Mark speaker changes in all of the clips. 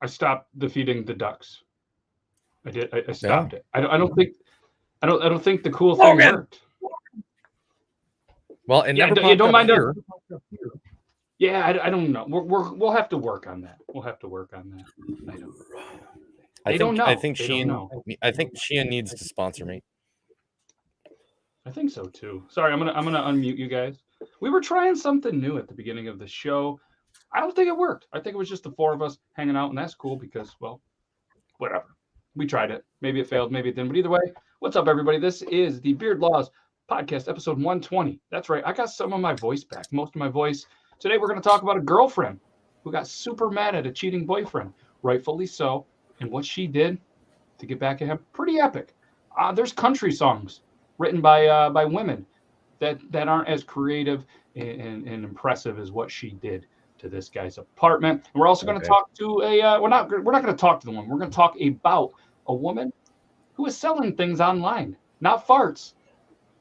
Speaker 1: I stopped defeating the ducks. I did. I stopped it. I don't think the cool thing worked.
Speaker 2: Well, it never popped
Speaker 1: don't
Speaker 2: up
Speaker 1: mind
Speaker 2: here.
Speaker 1: Yeah, I don't know. We'll have to work on that. We'll have to work on that. I don't know.
Speaker 2: I think Sheehan needs to sponsor me.
Speaker 1: I think so too. Sorry, I'm gonna unmute you guys. We were trying something new at the beginning of the show. I don't think it worked. I think it was just the four of us hanging out, and that's cool because, well, whatever. We tried it. Maybe it failed, maybe it didn't. But either way, what's up, everybody? This is the Beard Laws Podcast, episode 120. That's right. I got some of my voice back, most of my voice. Today, we're going to talk about a girlfriend who got super mad at a cheating boyfriend, rightfully so, and what she did to get back at him. Pretty epic. There's country songs written by women that aren't as creative and impressive as what she did to this guy's apartment. And we're also going to talk to we're not going to talk to the woman. We're going to talk about a woman who is selling things online, not farts.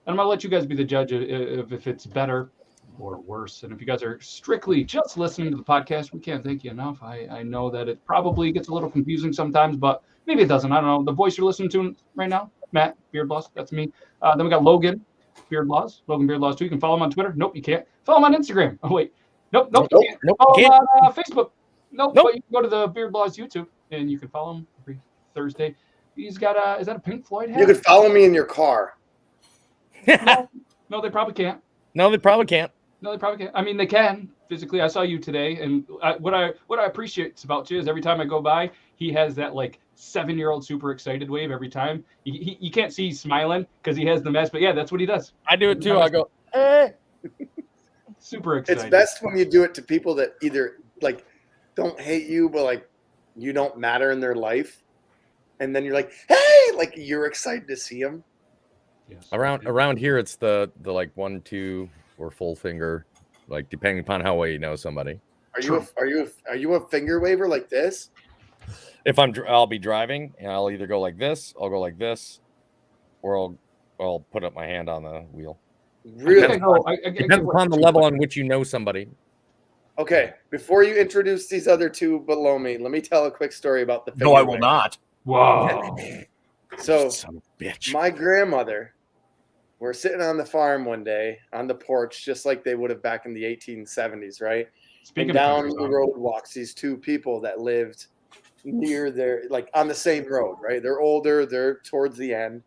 Speaker 1: And I'm going to let you guys be the judge of if it's better or worse. And if you guys are strictly just listening to the podcast, we can't thank you enough. I know that it probably gets a little confusing sometimes, but maybe it doesn't. I don't know. The voice you're listening to right now, Matt Beard Laws, that's me. Then we got Logan Beard Laws, Logan Beard Laws too. You can follow him on Twitter. Nope, you can't. Follow him on Instagram. Oh wait. Nope, you can't. Follow him on Facebook. Nope, but you can go to the Beard Laws YouTube and you can follow him every Thursday. He's got is that a Pink Floyd hat?
Speaker 3: You could follow me in your car.
Speaker 1: No, they probably can't.
Speaker 2: No, they probably can't.
Speaker 1: I mean, they can physically. I saw you today, and what I appreciate about you is every time I go by, he has that like 7-year-old super excited wave every time. You can't see he's smiling because he has the mask, but yeah, that's what he does.
Speaker 2: I do it too. I go, eh.
Speaker 1: Super excited.
Speaker 3: It's best when you do it to people that either like don't hate you, but like you don't matter in their life, and then you're like, hey, like you're excited to see them.
Speaker 2: Yes. Around here, it's the like 1, 2, or full finger, like depending upon how well you know somebody.
Speaker 3: Are you a finger waver like this?
Speaker 2: If I'll be driving and I'll either go like this, I'll go like this, or I'll put up my hand on the wheel.
Speaker 3: Really?
Speaker 2: Depends upon the level on which you know somebody.
Speaker 3: Okay, before you introduce these other two below me, let me tell a quick story about the finger
Speaker 4: No, I will
Speaker 3: waver.
Speaker 4: not.
Speaker 1: Wow.
Speaker 3: So,
Speaker 4: Son of a bitch.
Speaker 3: my grandmother, we're sitting on the farm one day on the porch, just like they would have back in the 1870s, right?
Speaker 1: Speaking
Speaker 3: and down
Speaker 1: of
Speaker 3: the road walks these two people that lived near their, like on the same road, right? They're older, they're towards the end.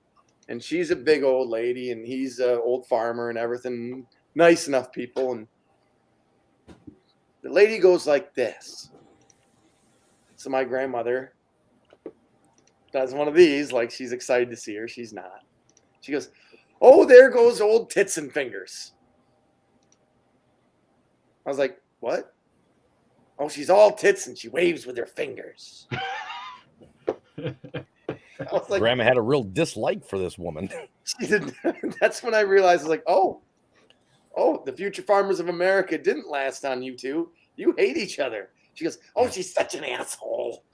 Speaker 3: And she's a big old lady, and he's an old farmer and everything. Nice enough people. And the lady goes like this. So my grandmother does one of these, like she's excited to see her. She's not. She goes, oh, there goes old tits and fingers. I was like, what? Oh, she's all tits and she waves with her fingers. I was like,
Speaker 2: Grandma had a real dislike for this woman.
Speaker 3: She did. That's when I realized, I was like, oh, the future farmers of America didn't last on you two. You hate each other. She goes, oh, she's such an asshole.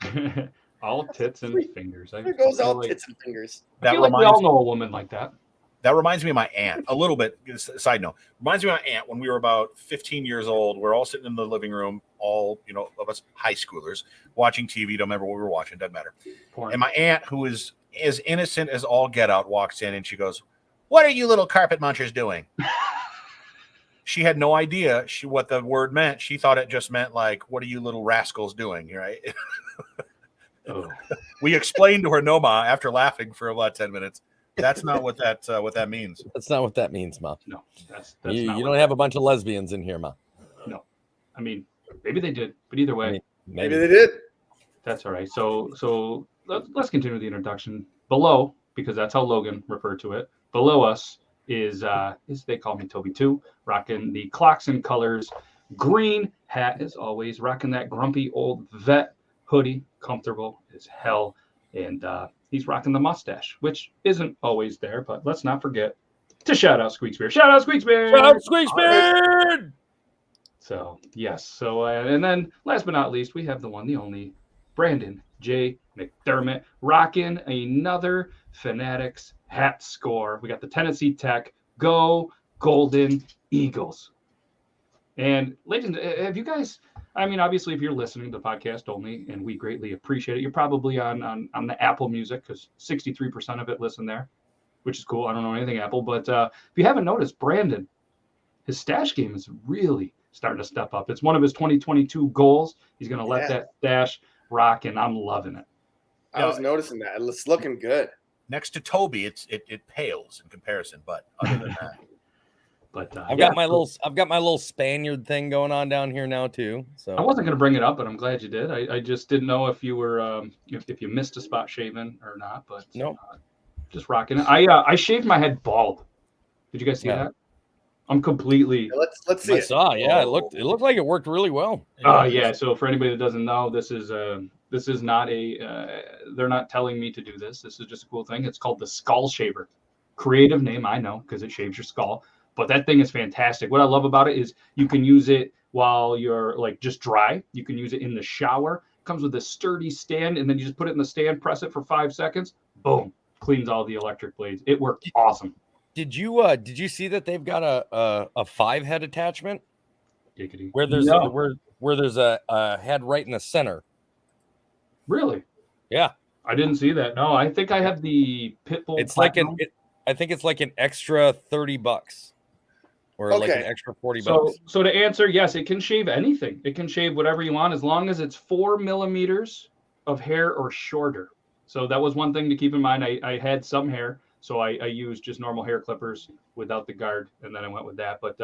Speaker 1: All tits and fingers.
Speaker 3: There goes all tits and fingers.
Speaker 1: I feel like we all know a woman like that.
Speaker 4: That reminds me of my aunt a little bit. Side note, reminds me of my aunt when we were about 15 years old. We're all sitting in the living room, all, of us high schoolers watching TV. Don't remember what we were watching. Doesn't matter. Porn. And my aunt, who is as innocent as all get out, walks in and she goes, what are you little carpet munchers doing? She had no idea what the word meant. She thought it just meant like, what are you little rascals doing? Right.
Speaker 1: Oh.
Speaker 4: We explained to her, no, Ma, after laughing for about 10 minutes. That's not what that means.
Speaker 2: That's not what that means, Ma.
Speaker 1: No, that's
Speaker 2: you
Speaker 1: not
Speaker 2: don't have a bunch of lesbians in here, Ma.
Speaker 1: No, I mean maybe they did, but either way,
Speaker 3: maybe they did.
Speaker 1: That's all right. So let's continue the introduction. Below, because that's how Logan referred to it. Below us is they call me Toby too, rocking the Clocks and Colors green hat as always, rocking that grumpy old vet hoodie, comfortable as hell, and he's rocking the mustache, which isn't always there, but let's not forget to shout out Squeaksbeard. Shout out Squeaksbeard!
Speaker 2: Shout out Squeaksbeard!
Speaker 1: So yes, so and then last but not least, we have the one, the only Brandon J. McDermott rocking another Fanatics hat score. We got the Tennessee Tech Go Golden Eagles. And ladies, have you guys? I mean, obviously, if you're listening to the podcast only, and we greatly appreciate it, you're probably on the Apple Music because 63% of it listen there, which is cool. I don't know anything Apple, but if you haven't noticed, Brandon, his stash game is really starting to step up. It's one of his 2022 goals. He's going to let that stash rock, and I'm loving it.
Speaker 3: I was noticing that. It's looking good.
Speaker 4: Next to Toby, it pales in comparison, but other than that.
Speaker 1: But
Speaker 2: I've got my little Spaniard thing going on down here now too. So
Speaker 1: I wasn't going to bring it up, but I'm glad you did. I just didn't know if you were if you missed a spot shaving or not. But
Speaker 2: no,
Speaker 1: just rocking it. I shaved my head bald. Did you guys see that? I'm completely.
Speaker 3: Let's see.
Speaker 2: I saw. Yeah, it looked like it worked really well.
Speaker 1: Yeah. So for anybody that doesn't know, this is not a. They're not telling me to do this. This is just a cool thing. It's called the Skull Shaver. Creative name, I know, because it shaves your skull. But that thing is fantastic. What I love about it is you can use it while you're like just dry. You can use it in the shower. It comes with a sturdy stand, and then you just put it in the stand, press it for 5 seconds. Boom, cleans all the electric blades. It worked awesome.
Speaker 2: Did you see that they've got a 5-head attachment?
Speaker 1: Giggity.
Speaker 2: Where there's a head right in the center.
Speaker 1: Really?
Speaker 2: Yeah.
Speaker 1: I didn't see that. No, I think I have the Pitbull.
Speaker 2: It's Platinum. I think it's like an extra $30 or like an extra $40.
Speaker 1: So to answer, yes, it can shave anything. It can shave whatever you want as long as it's 4 millimeters of hair or shorter. So that was one thing to keep in mind. I had some hair, so I used just normal hair clippers without the guard, and then I went with that. But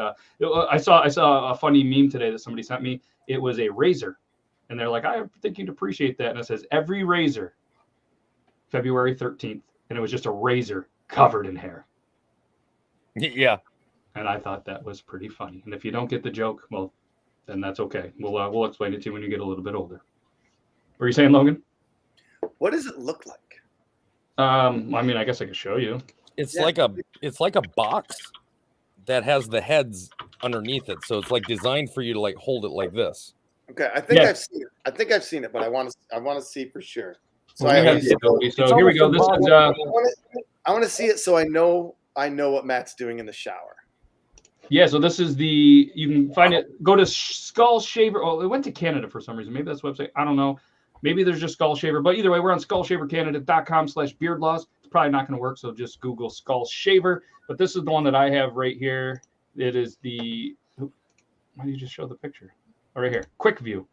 Speaker 1: I saw a funny meme today that somebody sent me. It was a razor, and they're like, I think you'd appreciate that. And it says every razor, February 13th, and it was just a razor covered in hair.
Speaker 2: Yeah.
Speaker 1: And I thought that was pretty funny. And if you don't get the joke, well, then that's okay. We'll explain it to you when you get a little bit older. What are you saying, Logan?
Speaker 3: What does it look like?
Speaker 1: I mean, I guess I could show you.
Speaker 2: It's like a box that has the heads underneath it. So it's like designed for you to like hold it like this.
Speaker 3: Okay, I've seen it, but I want to see for sure. So
Speaker 1: here we go. This is
Speaker 3: I want to see it so I know what Matt's doing in the shower.
Speaker 1: Yeah, so this is you can find it. Go to Skull Shaver. Oh, it went to Canada for some reason. Maybe that's the website. I don't know. Maybe there's just Skull Shaver. But either way, we're on skullshavercanada.com/beardlaws. It's probably not going to work, so just Google Skull Shaver. But this is the one that I have right here. It is the. Why do you just show the picture? Oh, right here. Quick view.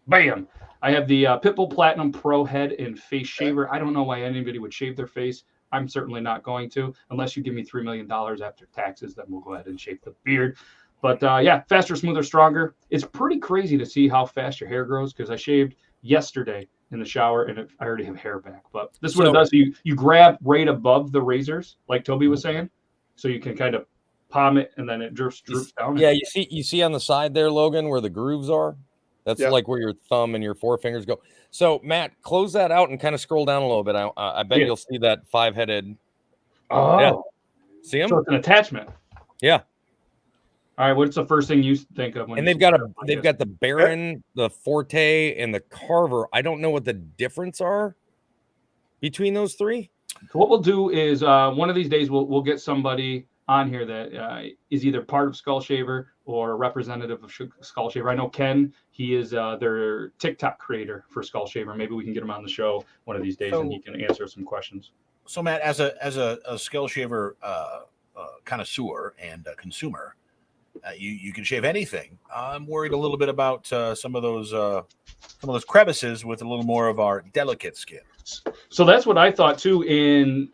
Speaker 1: Bam. I have the Pitbull Platinum Pro Head and Face Shaver. I don't know why anybody would shave their face. I'm certainly not going to, unless you give me $3 million after taxes. Then we'll go ahead and shave the beard. But yeah, faster, smoother, stronger. It's pretty crazy to see how fast your hair grows because I shaved yesterday in the shower and I already have hair back. But this is what it does. You grab right above the razors, like Toby was saying, so you can kind of palm it and then it droops down.
Speaker 2: Yeah, you see on the side there, Logan, where the grooves are. That's like where your thumb and your forefingers go. So, Matt, close that out and kind of scroll down a little bit. I bet you'll see that 5-headed.
Speaker 1: Oh, yeah.
Speaker 2: See them?
Speaker 1: So it's an attachment.
Speaker 2: Yeah.
Speaker 1: All right. What's the first thing you think of when?
Speaker 2: And they've got the Baron, the Forte, and the Carver. I don't know what the difference are between those three.
Speaker 1: So what we'll do is one of these days we'll get somebody on here that is either part of Skull Shaver or a representative of Skull Shaver. I know Ken, he is their TikTok creator for Skull Shaver. Maybe we can get him on the show one of these days and he can answer some questions.
Speaker 4: So Matt, as a Skull Shaver connoisseur and consumer, you can shave anything. I'm worried a little bit about some of those crevices with a little more of our delicate skin.
Speaker 1: So that's what I thought too.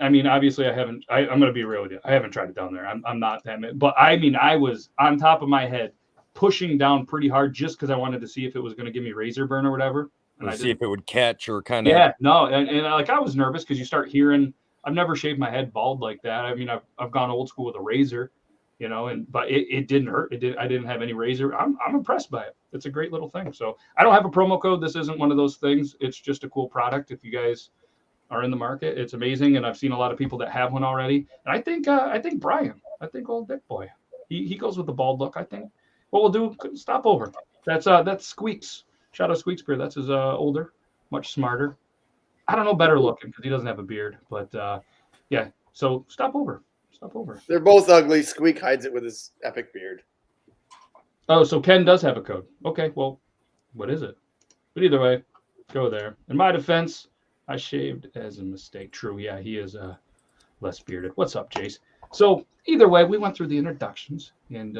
Speaker 1: I mean, obviously I'm going to be real with you. I haven't tried it down there. I'm not that, but I mean, I was on top of my head pushing down pretty hard just because I wanted to see if it was going to give me razor burn or whatever. And I
Speaker 2: see if it would catch or kind of.
Speaker 1: Yeah, no, and like I was nervous because you start hearing. I've never shaved my head bald like that. I mean, I've gone old school with a razor, you know, but it didn't hurt. I didn't have any razor. I'm impressed by it. It's a great little thing. So I don't have a promo code. This isn't one of those things. It's just a cool product. If you guys are in the market, it's amazing, and I've seen a lot of people that have one already. And I think Brian, old Dick Boy, he goes with the bald look. I think what we'll do, stop over. That's Squeaks. Shout out Squeaks Beard. That's his older, much smarter. I don't know, better looking because he doesn't have a beard. But yeah, so stop over.
Speaker 3: They're both ugly. Squeak hides it with his epic beard.
Speaker 1: Oh, so Ken does have a code. Okay, well, what is it? But either way, go there. In my defense, I shaved as a mistake. True, yeah, he is less bearded. What's up, Jace? So either way, we went through the introductions and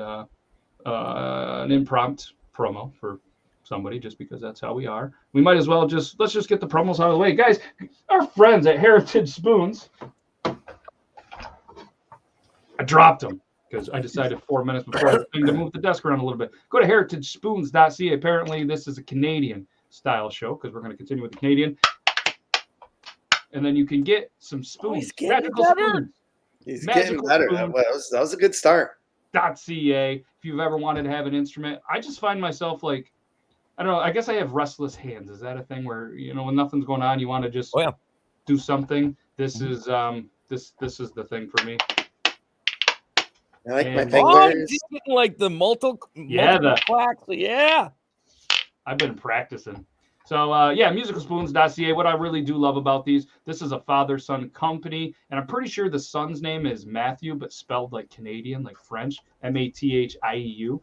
Speaker 1: an impromptu promo for somebody just because that's how we are. We might as well let's just get the promos out of the way. Guys, our friends at Heritage Spoons. I dropped them because I decided 4 minutes before the thing to move the desk around a little bit. Go to heritagespoons.ca. Apparently, this is a Canadian style show because we're going to continue with the Canadian. And then you can get some spoons. Magical spoons.
Speaker 3: He's getting better. That was a good start.
Speaker 1: .ca. If you've ever wanted to have an instrument, I just find myself like, I don't know. I guess I have restless hands. Is that a thing where, you know, when nothing's going on, you want to just do something? This is this is the thing for me.
Speaker 3: I like my fingers.
Speaker 2: Like the multiple clacks. Yeah.
Speaker 1: I've been practicing. So musicalspoons.ca. What I really do love about these, this is a father-son company, and I'm pretty sure the son's name is Matthew, but spelled like Canadian, like French, Mathieu.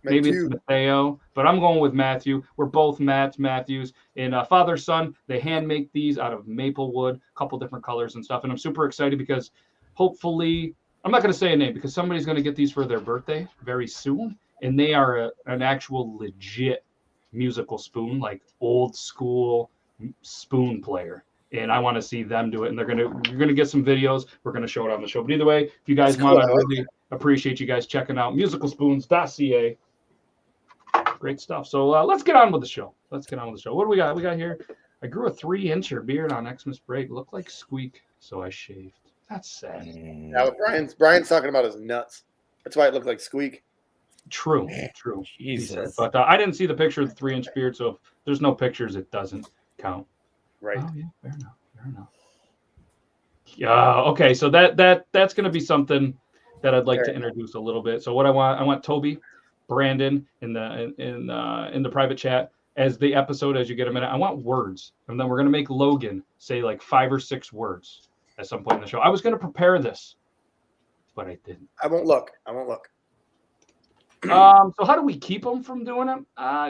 Speaker 1: Maybe it's Matteo, but I'm going with Matthew. We're both Matthews. And father-son, they hand make these out of maple wood, a couple different colors and stuff. And I'm super excited because hopefully, I'm not going to say a name because somebody's going to get these for their birthday very soon. And they are an actual legit musical spoon, like old school spoon player. And I want to see them do it. And you're going to get some videos. We're going to show it on the show. But either way, if you guys want, I really appreciate you guys checking out musicalspoons.ca. Great stuff. So let's get on with the show. What do we got? We got here. I grew a 3-incher beard on Xmas break. Looked like Squeak, so I shaved. That's sad.
Speaker 3: Yeah, Brian's talking about his nuts. That's why it looked like Squeak.
Speaker 1: True.
Speaker 2: Jesus.
Speaker 1: But I didn't see the picture of the 3-inch beard, so if there's no pictures, it doesn't count.
Speaker 3: Right.
Speaker 1: Oh yeah, fair enough. Yeah. Okay. So that's going to be something that I'd like to introduce a little bit. So what I want Toby, Brandon in the private chat as the episode, as you get a minute. I want words, and then we're going to make Logan say like 5 or 6 words at some point in the show. I was going to prepare this, but I didn't.
Speaker 3: I won't look.
Speaker 1: So how do we keep them from doing it?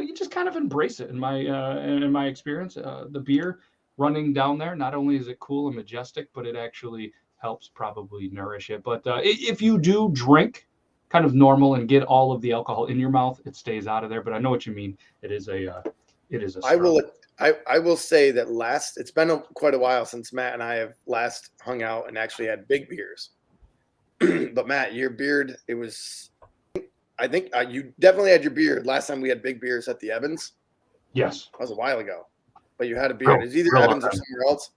Speaker 1: You just kind of embrace it. In my experience, the beer running down there, not only is it cool and majestic, but it actually helps probably nourish it. But if you do drink kind of normal and get all of the alcohol in your mouth, it stays out of there. But I know what you mean. It is a
Speaker 3: I will say that it's been quite a while since Matt and I have last hung out and actually had big beers. But Matt, your beard, I think you definitely had your beard last time we had big beers at the Evans.
Speaker 1: Yes.
Speaker 3: That was a while ago. But you had a beard. It's either Evans or somewhere else.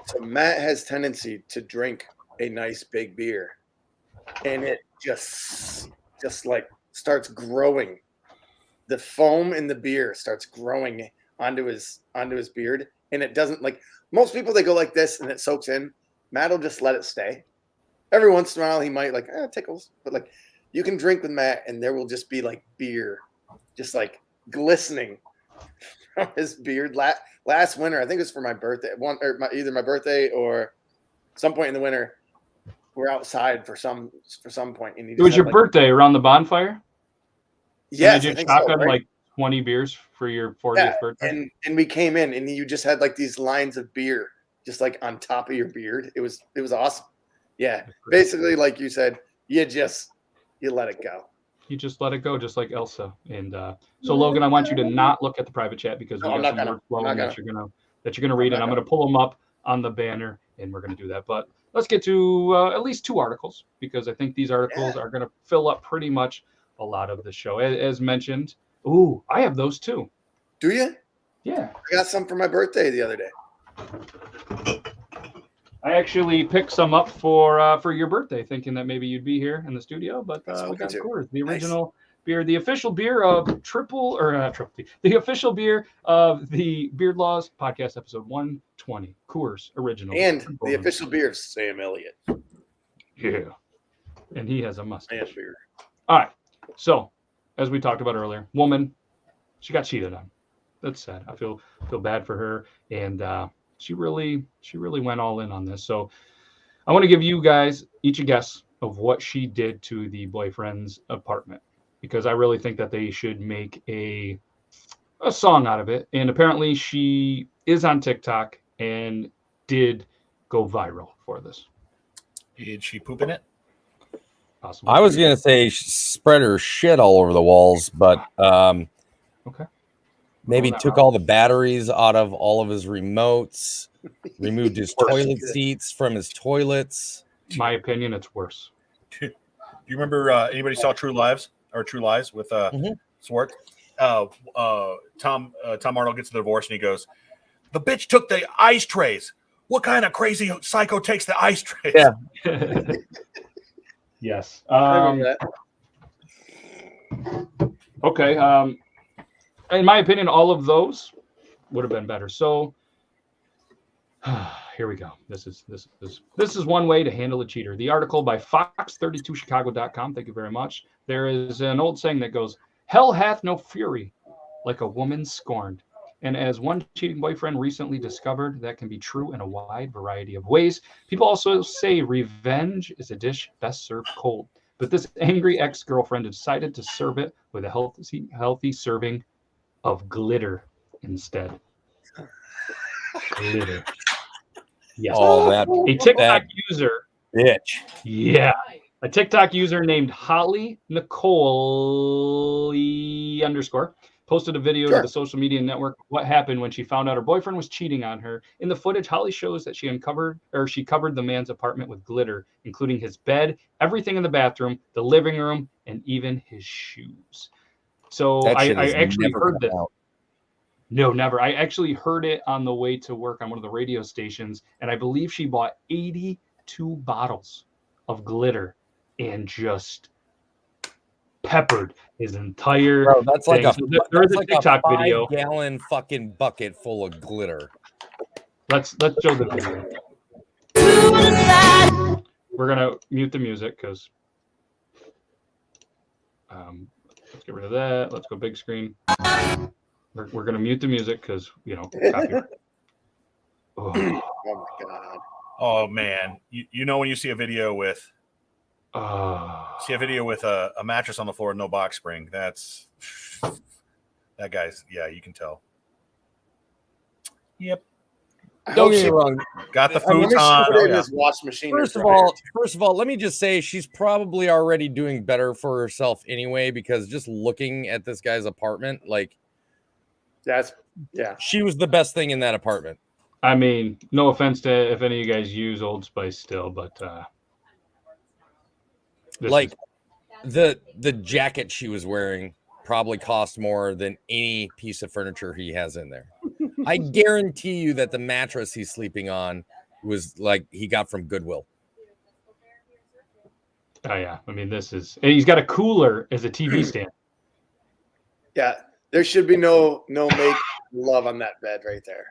Speaker 3: So Matt has tendency to drink a nice big beer. And it just like starts growing. The foam in the beer starts growing onto his beard. And it doesn't, like most people, they go like this and it soaks in. Matt will just let it stay. Every once in a while he might like, it tickles. But like you can drink with Matt and there will just be like beer just like glistening from his beard. Last winter, I think it was for my birthday, either my birthday or some point in the winter, we're outside for some point. And
Speaker 1: it was your birthday around the bonfire?
Speaker 3: Yes.
Speaker 1: Did you shotgun like 20 beers for your 40th birthday?
Speaker 3: And we came in and you just had like these lines of beer just like on top of your beard. It was awesome. Yeah. Basically, like you said, you let it go.
Speaker 1: You just let it go, just like Elsa. And so, Logan, I want you to not look at the private chat because we have some words flowing that you're gonna read, and I'm gonna pull them up on the banner, and we're gonna do that. But let's get to at least 2 articles because I think these articles are gonna fill up pretty much a lot of the show. As mentioned, I have those too.
Speaker 3: Do you?
Speaker 1: Yeah.
Speaker 3: I got some for my birthday the other day.
Speaker 1: I actually picked some up for your birthday, thinking that maybe you'd be here in the studio, but we got Coors, the original beer, the official beer of the official beer of the Beard Laws podcast, episode 120. Coors original,
Speaker 3: and the official beer of Sam Elliott.
Speaker 1: Yeah, and he has a mustache.
Speaker 3: Beer.
Speaker 1: All right, so as we talked about earlier, woman, she got cheated on. That's sad. I feel bad for her, and she really went all in on this. So I want to give you guys each a guess of what she did to the boyfriend's apartment, because I really think that they should make a song out of it. And apparently she is on TikTok and did go viral for this.
Speaker 4: Did she poop in it?
Speaker 1: Possibly.
Speaker 2: I was gonna say she spread her shit all over the walls, but
Speaker 1: okay.
Speaker 2: Maybe took all the batteries out of all of his remotes, removed his toilet seats from his toilets.
Speaker 1: My opinion, it's worse.
Speaker 4: Do you remember anybody saw True Lies with Swartz? Tom Arnold gets a divorce and he goes, "The bitch took the ice trays. What kind of crazy psycho takes the ice trays?"
Speaker 2: Yeah.
Speaker 1: Yes.
Speaker 3: I remember that.
Speaker 1: Okay. In my opinion, all of those would have been better. So here we go. This is one way to handle a cheater. The article by Fox32Chicago.com. Thank you very much. There is an old saying that goes, "Hell hath no fury like a woman scorned." And as one cheating boyfriend recently discovered, that can be true in a wide variety of ways. People also say revenge is a dish best served cold. But this angry ex-girlfriend decided to serve it with a healthy serving of glitter instead. Glitter. Yes.
Speaker 2: Oh, that
Speaker 1: a TikTok user.
Speaker 2: Bitch.
Speaker 1: Yeah. A TikTok user named Holly Nicole _ posted a video to the social media network of what happened when she found out her boyfriend was cheating on her. In the footage, Holly shows that she covered the man's apartment with glitter, including his bed, everything in the bathroom, the living room, and even his shoes. So I actually heard this. No, never. I actually heard it on the way to work on one of the radio stations, and I believe she bought 82 bottles of glitter and just peppered his entire.
Speaker 2: Bro, that's like
Speaker 1: thing. There's a TikTok video.
Speaker 2: 5-gallon fucking bucket full of glitter.
Speaker 1: Let's show the video. We're gonna mute the music because let's get rid of that. Let's go big screen. We're gonna mute the music because copyright.
Speaker 3: Oh my god.
Speaker 4: Oh man, you know when you see a video with a mattress on the floor and no box spring, that guy's, yeah, you can tell. Yep.
Speaker 2: Don't get me wrong.
Speaker 4: Got the futon.
Speaker 3: Wash machine.
Speaker 2: First of all, let me just say she's probably already doing better for herself anyway, because just looking at this guy's apartment, like, she was the best thing in that apartment.
Speaker 1: I mean, no offense to if any of you guys use Old Spice still, but
Speaker 2: the jacket she was wearing probably cost more than any piece of furniture he has in there. I guarantee you that the mattress he's sleeping on was like he got from Goodwill.
Speaker 1: Oh yeah, I mean and he's got a cooler as a TV stand.
Speaker 3: Yeah, there should be no make love on that bed right there.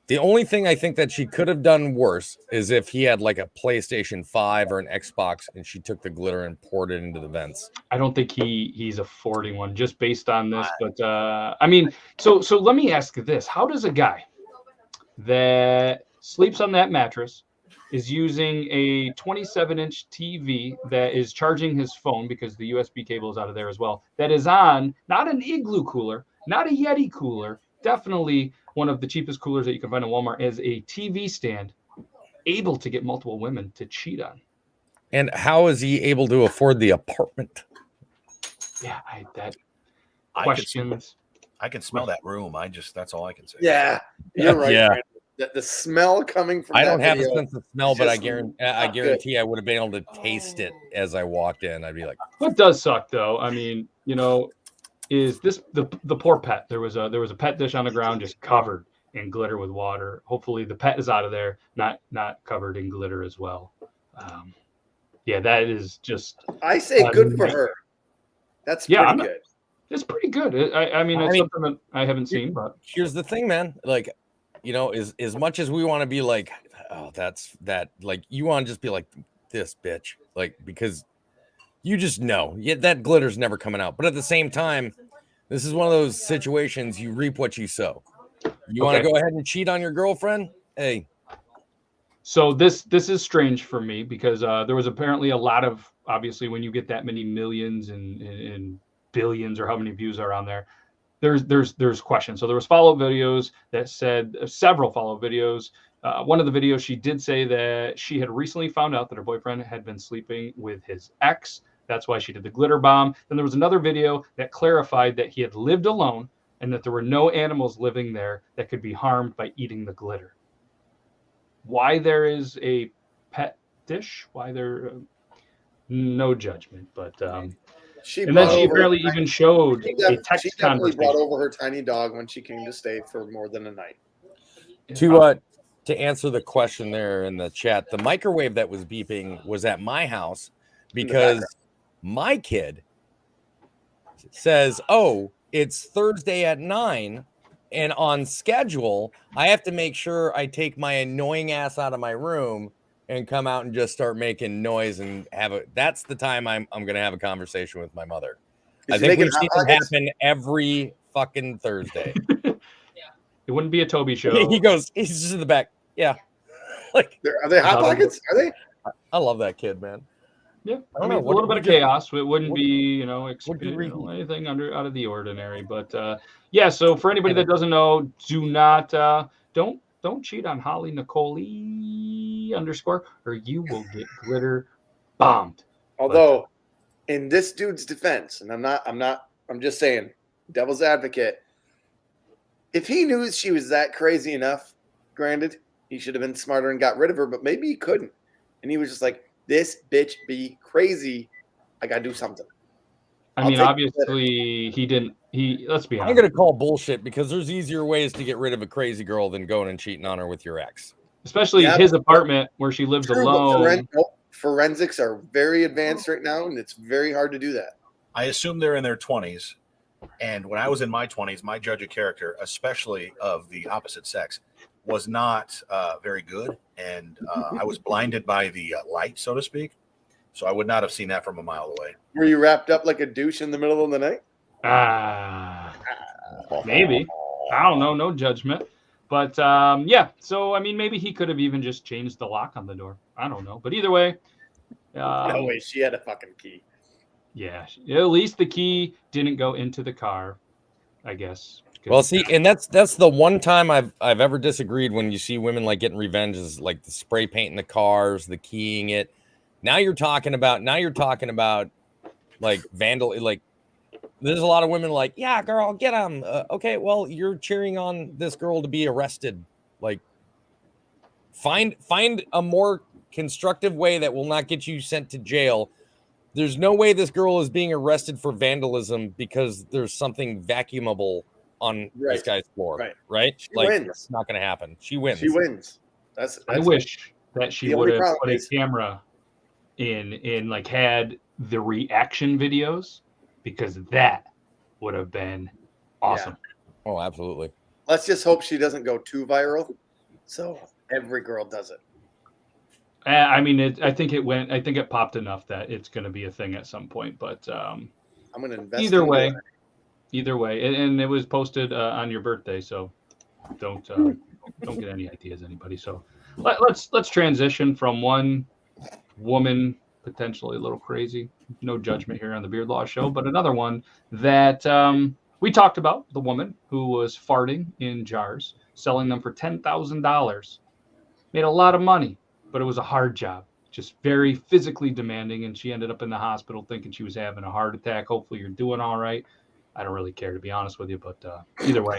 Speaker 2: The only thing I think that she could have done worse is if he had like a PlayStation 5 or an Xbox and she took the glitter and poured it into the vents.
Speaker 1: I don't think he's affording one just based on this, but I mean, so let me ask this. How does a guy that sleeps on that mattress, is using a 27-inch TV that is charging his phone because the USB cable is out of there as well, that is on not an Igloo cooler, not a Yeti cooler, definitely one of the cheapest coolers that you can find in Walmart, as a TV stand, able to get multiple women to cheat on?
Speaker 2: And how is he able to afford the apartment?
Speaker 1: Yeah, questions.
Speaker 4: I can smell that room. That's all I can say.
Speaker 3: Yeah, you're right.
Speaker 2: Yeah.
Speaker 3: The smell coming from
Speaker 2: I don't
Speaker 3: that
Speaker 2: have
Speaker 3: video,
Speaker 2: a sense of smell, but I guarantee
Speaker 3: good.
Speaker 2: I would have been able to taste it as I walked in. I'd be like,
Speaker 1: what does suck though? I mean, is this the poor pet. There was a pet dish on the ground just covered in glitter with water. Hopefully the pet is out of there, not covered in glitter as well. Yeah, that is just.
Speaker 3: I say good for her. That's pretty good.
Speaker 1: It's pretty good. I mean, it's something that I haven't seen, but
Speaker 2: here's the thing, man. Like, as much as we want to be like, oh, that's that. Like, you want to just be like this bitch, like, because you just know, that glitter's never coming out. But at the same time, this is one of those situations you reap what you sow. You want to go ahead and cheat on your girlfriend? Hey.
Speaker 1: So this is strange for me because there was apparently a lot of, obviously, when you get that many millions and billions or how many views are on there, there's questions. So there was follow-up videos that said several follow-up videos. One of the videos, she did say that she had recently found out that her boyfriend had been sleeping with his ex. That's why she did the glitter bomb. Then there was another video that clarified that he had lived alone and that there were no animals living there that could be harmed by eating the glitter. Why there is a pet dish? Why there? No judgment, but and then she barely even showed a text
Speaker 3: she definitely
Speaker 1: conversation.
Speaker 3: brought over her tiny dog when she came to stay for more than a night.
Speaker 2: To answer the question there in the chat, the microwave that was beeping was at my house because my kid says, "Oh, it's Thursday at 9, and on schedule, I have to make sure I take my annoying ass out of my room and come out and just start making noise and that's the time I'm going to have a conversation with my mother." I think we've seen it happen every fucking Thursday.
Speaker 1: It wouldn't be a Toby show.
Speaker 2: He's just in the back. Yeah.
Speaker 3: Like, are they Hot Pockets? Are they?
Speaker 2: I love that kid, man.
Speaker 1: Yeah, I mean, a little bit of chaos. It wouldn't be, anything out of the ordinary. But yeah, so for anybody that doesn't know, do not don't cheat on Holly Nicole _ or you will get glitter bombed.
Speaker 3: Although, in this dude's defense, and I'm just saying, devil's advocate. If he knew she was that crazy enough, granted, he should have been smarter and got rid of her, but maybe he couldn't. And he was just like, this bitch be crazy. I got to do something.
Speaker 1: I mean, obviously, he didn't. Let's be honest.
Speaker 2: I'm going to call bullshit because there's easier ways to get rid of a crazy girl than going and cheating on her with your ex.
Speaker 1: Especially his apartment where she lives alone.
Speaker 3: Forensics are very advanced right now, and it's very hard to do that.
Speaker 4: I assume they're in their 20s. And when I was in my 20s, my judge of character, especially of the opposite sex, was not very good. And I was blinded by the light, so to speak. So I would not have seen that from a mile away.
Speaker 3: Were you wrapped up like a douche in the middle of the night?
Speaker 1: Maybe. I don't know. No judgment. But yeah. So, I mean, maybe he could have even just changed the lock on the door. I don't know. But either way.
Speaker 3: No way. She had a fucking key.
Speaker 1: Yeah, at least the key didn't go into the car, I guess.
Speaker 2: Well, see, and that's the one time I've ever disagreed when you see women like getting revenge is like the spray painting the cars, the keying it. Now you're talking about like vandal. Like there's a lot of women like, yeah, girl, get them. Okay, well, you're cheering on this girl to be arrested. Like, find a more constructive way that will not get you sent to jail. There's no way this girl is being arrested for vandalism because there's something vacuumable on this guy's floor, right?
Speaker 3: She wins.
Speaker 2: It's not going to happen. She wins.
Speaker 3: She wins. That's
Speaker 1: I wish that she would have put a camera in like had the reaction videos because that would have been awesome.
Speaker 2: Yeah. Oh, absolutely.
Speaker 3: Let's just hope she doesn't go too viral. So every girl does it.
Speaker 1: I mean, I think it popped enough that it's going to be a thing at some point. But
Speaker 3: I'm going to invest.
Speaker 1: Either way, and it was posted on your birthday, so don't get any ideas, anybody. So let's transition from one woman potentially a little crazy. No judgment here on the Beard Law Show, but another one that we talked about, the woman who was farting in jars, selling them for $10,000, made a lot of money. But it was a hard job, just very physically demanding. And she ended up in the hospital thinking she was having a heart attack. Hopefully you're doing all right. I don't really care, to be honest with you, but either way,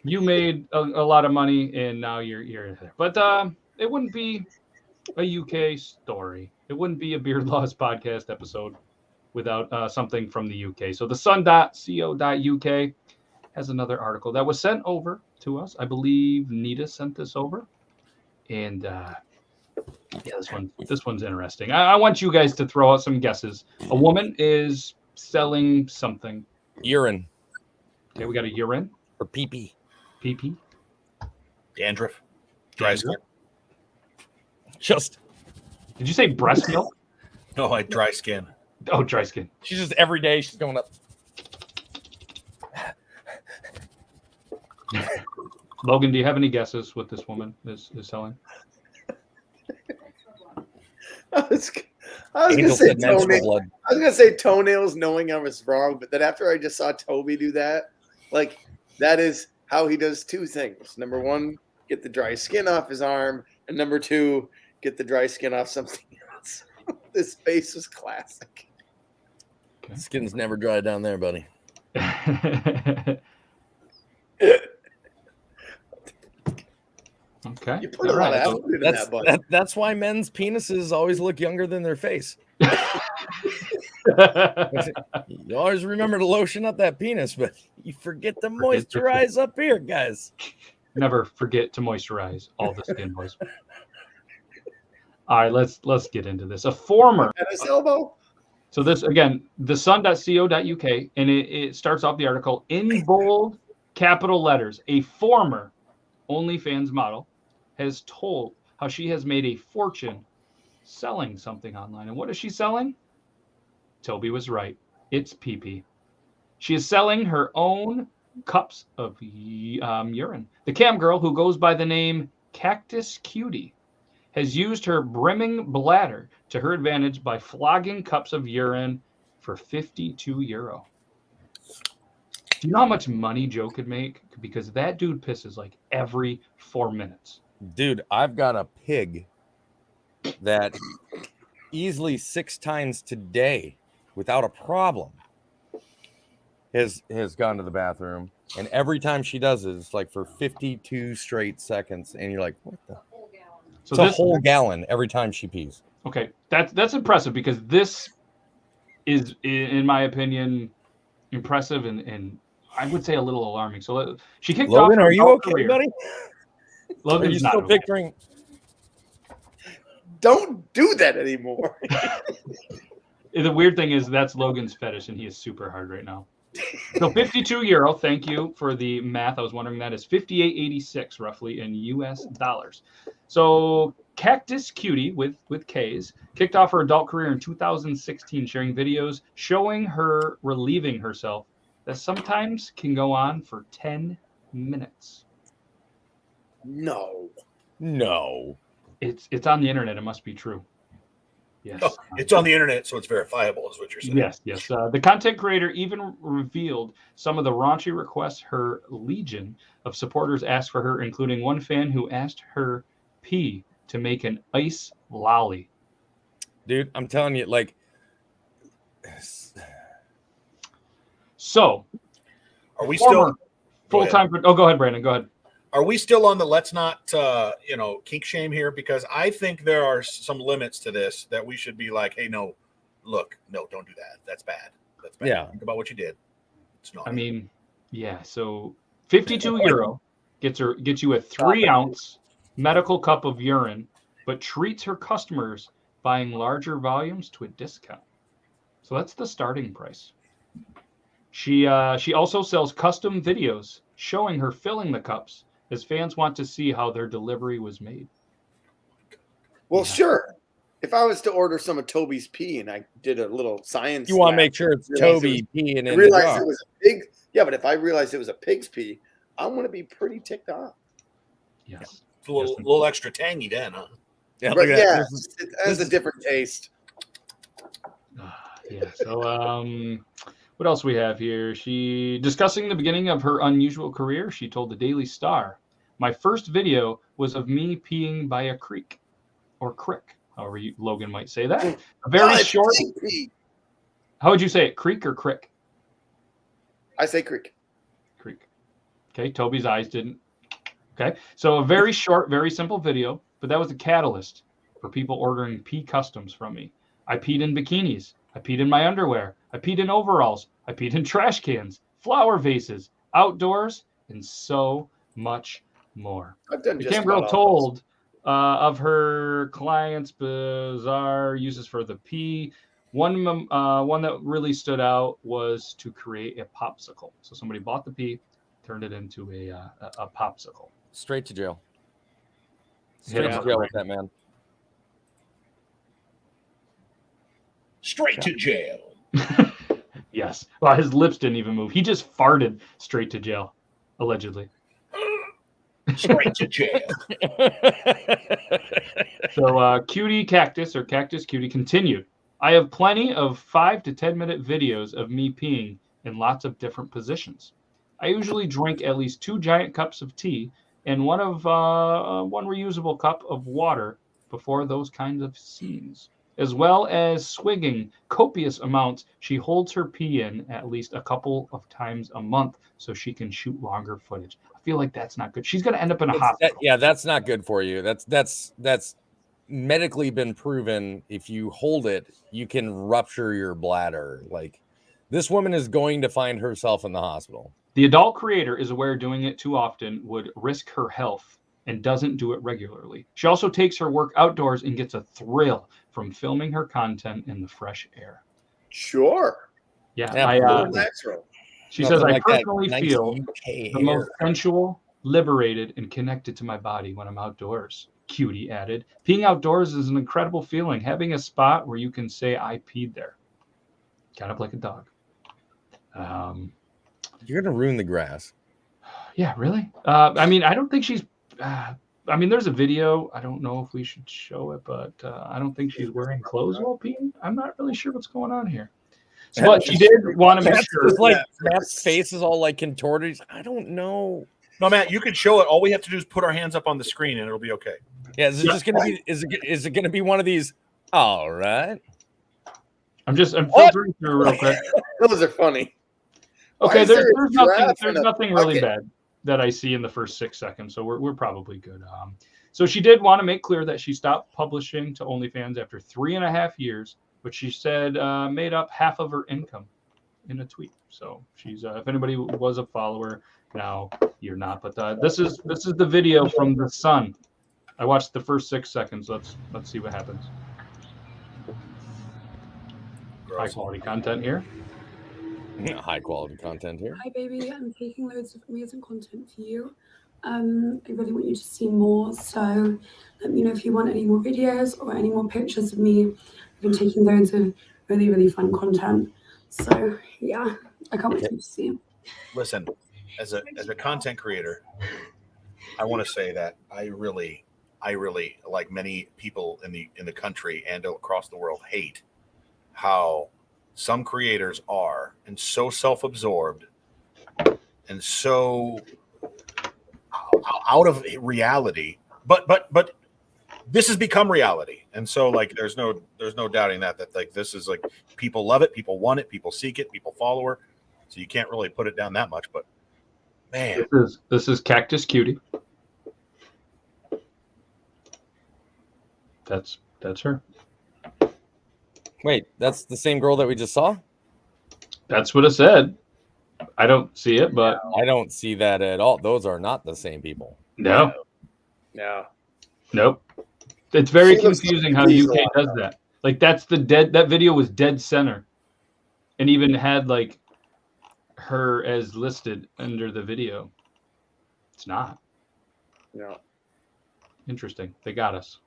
Speaker 1: you made a lot of money and now you're there. But it wouldn't be a UK story. It wouldn't be a Beard Laws podcast episode without something from the UK. So the sun.co.uk has another article that was sent over to us. I believe Nita sent this over. And yeah, this one's interesting. I want you guys to throw out some guesses. A woman is selling something.
Speaker 2: Urine
Speaker 1: Okay, we got a urine.
Speaker 2: or pee-pee.
Speaker 1: PP.
Speaker 4: Dandruff. Dry skin.
Speaker 2: Just
Speaker 1: Did you say breast milk?
Speaker 4: No, like dry skin.
Speaker 1: Oh, dry skin.
Speaker 2: she's just every day she's going up.
Speaker 1: Logan, do you have any guesses what this woman is selling?
Speaker 3: I was gonna
Speaker 2: Angel
Speaker 3: say
Speaker 2: said menstrual
Speaker 3: toenails.
Speaker 2: blood.
Speaker 3: I was gonna say toenails, knowing I was wrong, but then after I just saw Toby do that, like that is how he does two things. Number one, get the dry skin off his arm, and number two, get the dry skin off something else. This face was classic.
Speaker 2: Skin's never dry down there, buddy.
Speaker 1: Okay.
Speaker 3: You put a
Speaker 1: All
Speaker 3: lot
Speaker 1: right.
Speaker 3: of effort into that, buddy.
Speaker 2: That's why men's penises always look younger than their face. You always remember to lotion up that penis, but you forget to moisturize up here, guys.
Speaker 1: Never forget to moisturize all the skin, boys. All right, let's get into this. A former.
Speaker 3: Tennis elbow.
Speaker 1: So this again, the sun.co.uk, and it starts off the article in bold capital letters. A former OnlyFans model has told how she has made a fortune selling something online. And what is she selling? Toby was right. It's pee-pee. She is selling her own cups of urine. The cam girl, who goes by the name Cactus Cutie, has used her brimming bladder to her advantage by flogging cups of urine for €52. Do you know how much money Joe could make? Because that dude pisses like every 4 minutes.
Speaker 2: Dude, I've got a pig that easily 6 times today without a problem has gone to the bathroom, and every time she does it, it's like for 52 straight seconds, and you're like, what the?
Speaker 1: So
Speaker 2: it's a whole gallon every time she pees.
Speaker 1: Okay, that's impressive, because this is, in my opinion, impressive and I would say a little alarming. So she kicked off.
Speaker 2: Logan,
Speaker 1: her
Speaker 2: are you
Speaker 1: adult
Speaker 2: okay,
Speaker 1: career.
Speaker 2: buddy?
Speaker 1: Logan's
Speaker 2: Are you
Speaker 1: not
Speaker 2: still
Speaker 1: okay.
Speaker 2: picturing?
Speaker 3: Don't do that anymore.
Speaker 1: The weird thing is that's Logan's fetish, and he is super hard right now. So €52. Thank you for the math. I was wondering, that is 58.86 roughly in US dollars. So Cactus Cutie with K's kicked off her adult career in 2016, sharing videos showing her relieving herself that sometimes can go on for 10 minutes.
Speaker 3: No.
Speaker 1: It's on the internet. It must be true. Yes.
Speaker 4: Oh, it's on the internet, so it's verifiable, is what you're saying.
Speaker 1: Yes. The content creator even revealed some of the raunchy requests her legion of supporters asked for her, including one fan who asked her pee to make an ice lolly.
Speaker 2: Dude, I'm telling you, like.
Speaker 1: So,
Speaker 4: Are we still
Speaker 1: full-time? Oh, go ahead, Brandon. Go ahead.
Speaker 4: Are we still on the let's not kink shame here? Because I think there are some limits to this that we should be like, hey, no, look, no, don't do that. That's bad. That's bad.
Speaker 2: Yeah.
Speaker 4: Think about what you did. It's not.
Speaker 1: I mean, yeah. So €52 gets you a 3-ounce medical cup of urine, but treats her customers buying larger volumes to a discount. So that's the starting price. She also sells custom videos showing her filling the cups, as fans want to see how their delivery was made.
Speaker 3: Well,
Speaker 1: Yeah.
Speaker 3: sure. If I was to order some of Toby's pee and I did a little science,
Speaker 2: You want to
Speaker 3: lab,
Speaker 2: make sure it's Toby peeing
Speaker 3: I
Speaker 2: in the
Speaker 3: realized
Speaker 2: jar.
Speaker 3: it was a pig. Yeah, but if I realized it was a pig's pee, I'm going to be pretty ticked off.
Speaker 1: Yes.
Speaker 4: It's a little extra tangy then, huh?
Speaker 2: Yeah,
Speaker 3: But
Speaker 2: look at that.
Speaker 3: yeah,
Speaker 2: This is-
Speaker 3: it has a different taste.
Speaker 1: Yeah. So, what else we have here? She discussing the beginning of her unusual career. She told the Daily Star, "My first video was of me peeing by a creek, or crick, however Logan might say that. A very
Speaker 3: it's
Speaker 1: short.
Speaker 3: pig pee.
Speaker 1: How would you say it? Creek or crick?
Speaker 3: I say creek.
Speaker 1: Creek. Okay. Toby's eyes didn't. Okay. So a very short, very simple video, but that was a catalyst for people ordering pee customs from me. I peed in bikinis, I peed in my underwear. I peed in overalls. I peed in trash cans, flower vases, outdoors, and so much more.
Speaker 3: I've done
Speaker 1: The
Speaker 3: just
Speaker 1: cam
Speaker 3: about
Speaker 1: girl
Speaker 3: all
Speaker 1: told of her clients' bizarre uses for the pee. One that really stood out was to create a popsicle. So somebody bought the pee, turned it into a popsicle.
Speaker 2: Straight to jail.
Speaker 1: Hit
Speaker 2: Straight
Speaker 1: him
Speaker 2: to
Speaker 1: up,
Speaker 2: jail
Speaker 1: right?
Speaker 2: with that man.
Speaker 4: Straight to jail.
Speaker 1: Yes. Well, his lips didn't even move. He just farted straight to jail, allegedly.
Speaker 4: Straight to jail.
Speaker 1: So Cutie Cactus or Cactus Cutie continued. I have plenty of 5 to 10 minute videos of me peeing in lots of different positions. I usually drink at least 2 giant cups of tea and one reusable cup of water before those kinds of scenes, as well as swigging copious amounts. She holds her pee in at least a couple of times a month so she can shoot longer footage. I feel like that's not good. She's going to end up in a hospital.
Speaker 2: That's not good for you. That's medically been proven. If you hold it, you can rupture your bladder. Like, this woman is going to find herself in the hospital.
Speaker 1: The adult creator is aware doing it too often would risk her health and doesn't do it regularly. She also takes her work outdoors and gets a thrill from filming her content in the fresh air.
Speaker 3: Sure.
Speaker 1: Yeah,
Speaker 2: Absolutely.
Speaker 3: Natural.
Speaker 1: she
Speaker 2: Nothing
Speaker 1: says, I
Speaker 2: like that
Speaker 1: personally
Speaker 2: nice
Speaker 1: feel
Speaker 2: UK
Speaker 1: the
Speaker 2: hair.
Speaker 1: most sensual, liberated, and connected to my body when I'm outdoors. Cutie added, peeing outdoors is an incredible feeling. Having a spot where you can say, I peed there. Kind of like a dog.
Speaker 2: You're gonna ruin the grass.
Speaker 1: Yeah, really? I mean, I don't think she's. I mean, there's a video. I don't know if we should show it, but I don't think she's wearing clothes while peeing. I'm not really sure what's going on here. So, but she did want to make
Speaker 2: That's
Speaker 1: sure.
Speaker 2: just like Matt's face is all like contorted. I don't know.
Speaker 4: No, Matt, you can show it. All we have to do is put our hands up on the screen, and it'll be okay.
Speaker 2: Yeah, is it just gonna be? Is it gonna be one of these? All right.
Speaker 1: I'm filtering through real quick.
Speaker 3: Those are funny. Why
Speaker 1: Okay,
Speaker 3: is there a
Speaker 1: there's nothing.
Speaker 3: giraffe
Speaker 1: There's
Speaker 3: in a
Speaker 1: nothing really
Speaker 3: bucket?
Speaker 1: bad that I see in the first 6 seconds, so we're probably good. So she did want to make clear that she stopped publishing to OnlyFans after 3.5 years, which she said made up half of her income in a tweet. So she's if anybody was a follower, now you're not. But this is the video from the Sun. I watched the first 6 seconds. Let's see what happens. High quality content here.
Speaker 2: High quality content here.
Speaker 5: Hi, baby. I'm taking loads of amazing content for you. I really want you to see more. So let me know if you want any more videos or any more pictures of me. I've been taking loads of really, really fun content. So yeah, I can't wait for you to see.
Speaker 4: Listen, as a content creator, I want to say that I really, like many people in the country and across the world, hate how some creators are and so self-absorbed and so out of reality. But this has become reality, and so like there's no doubting that like this is like people love it, people want it, people seek it, people follow her. So you can't really put it down that much. But man,
Speaker 1: This is Cactus Cutie. That's her.
Speaker 2: Wait, that's the same girl that we just saw?
Speaker 1: That's what it said. I don't see it, but
Speaker 2: I don't see that at all. Those are not the same people.
Speaker 1: no. Nope. It's very
Speaker 3: She looks
Speaker 1: confusing
Speaker 3: like
Speaker 1: how
Speaker 3: Diesel
Speaker 1: UK
Speaker 3: on
Speaker 1: does that. Like that video was dead center, and even had like her as listed under the video. It's not.
Speaker 3: No.
Speaker 1: Interesting. They got us.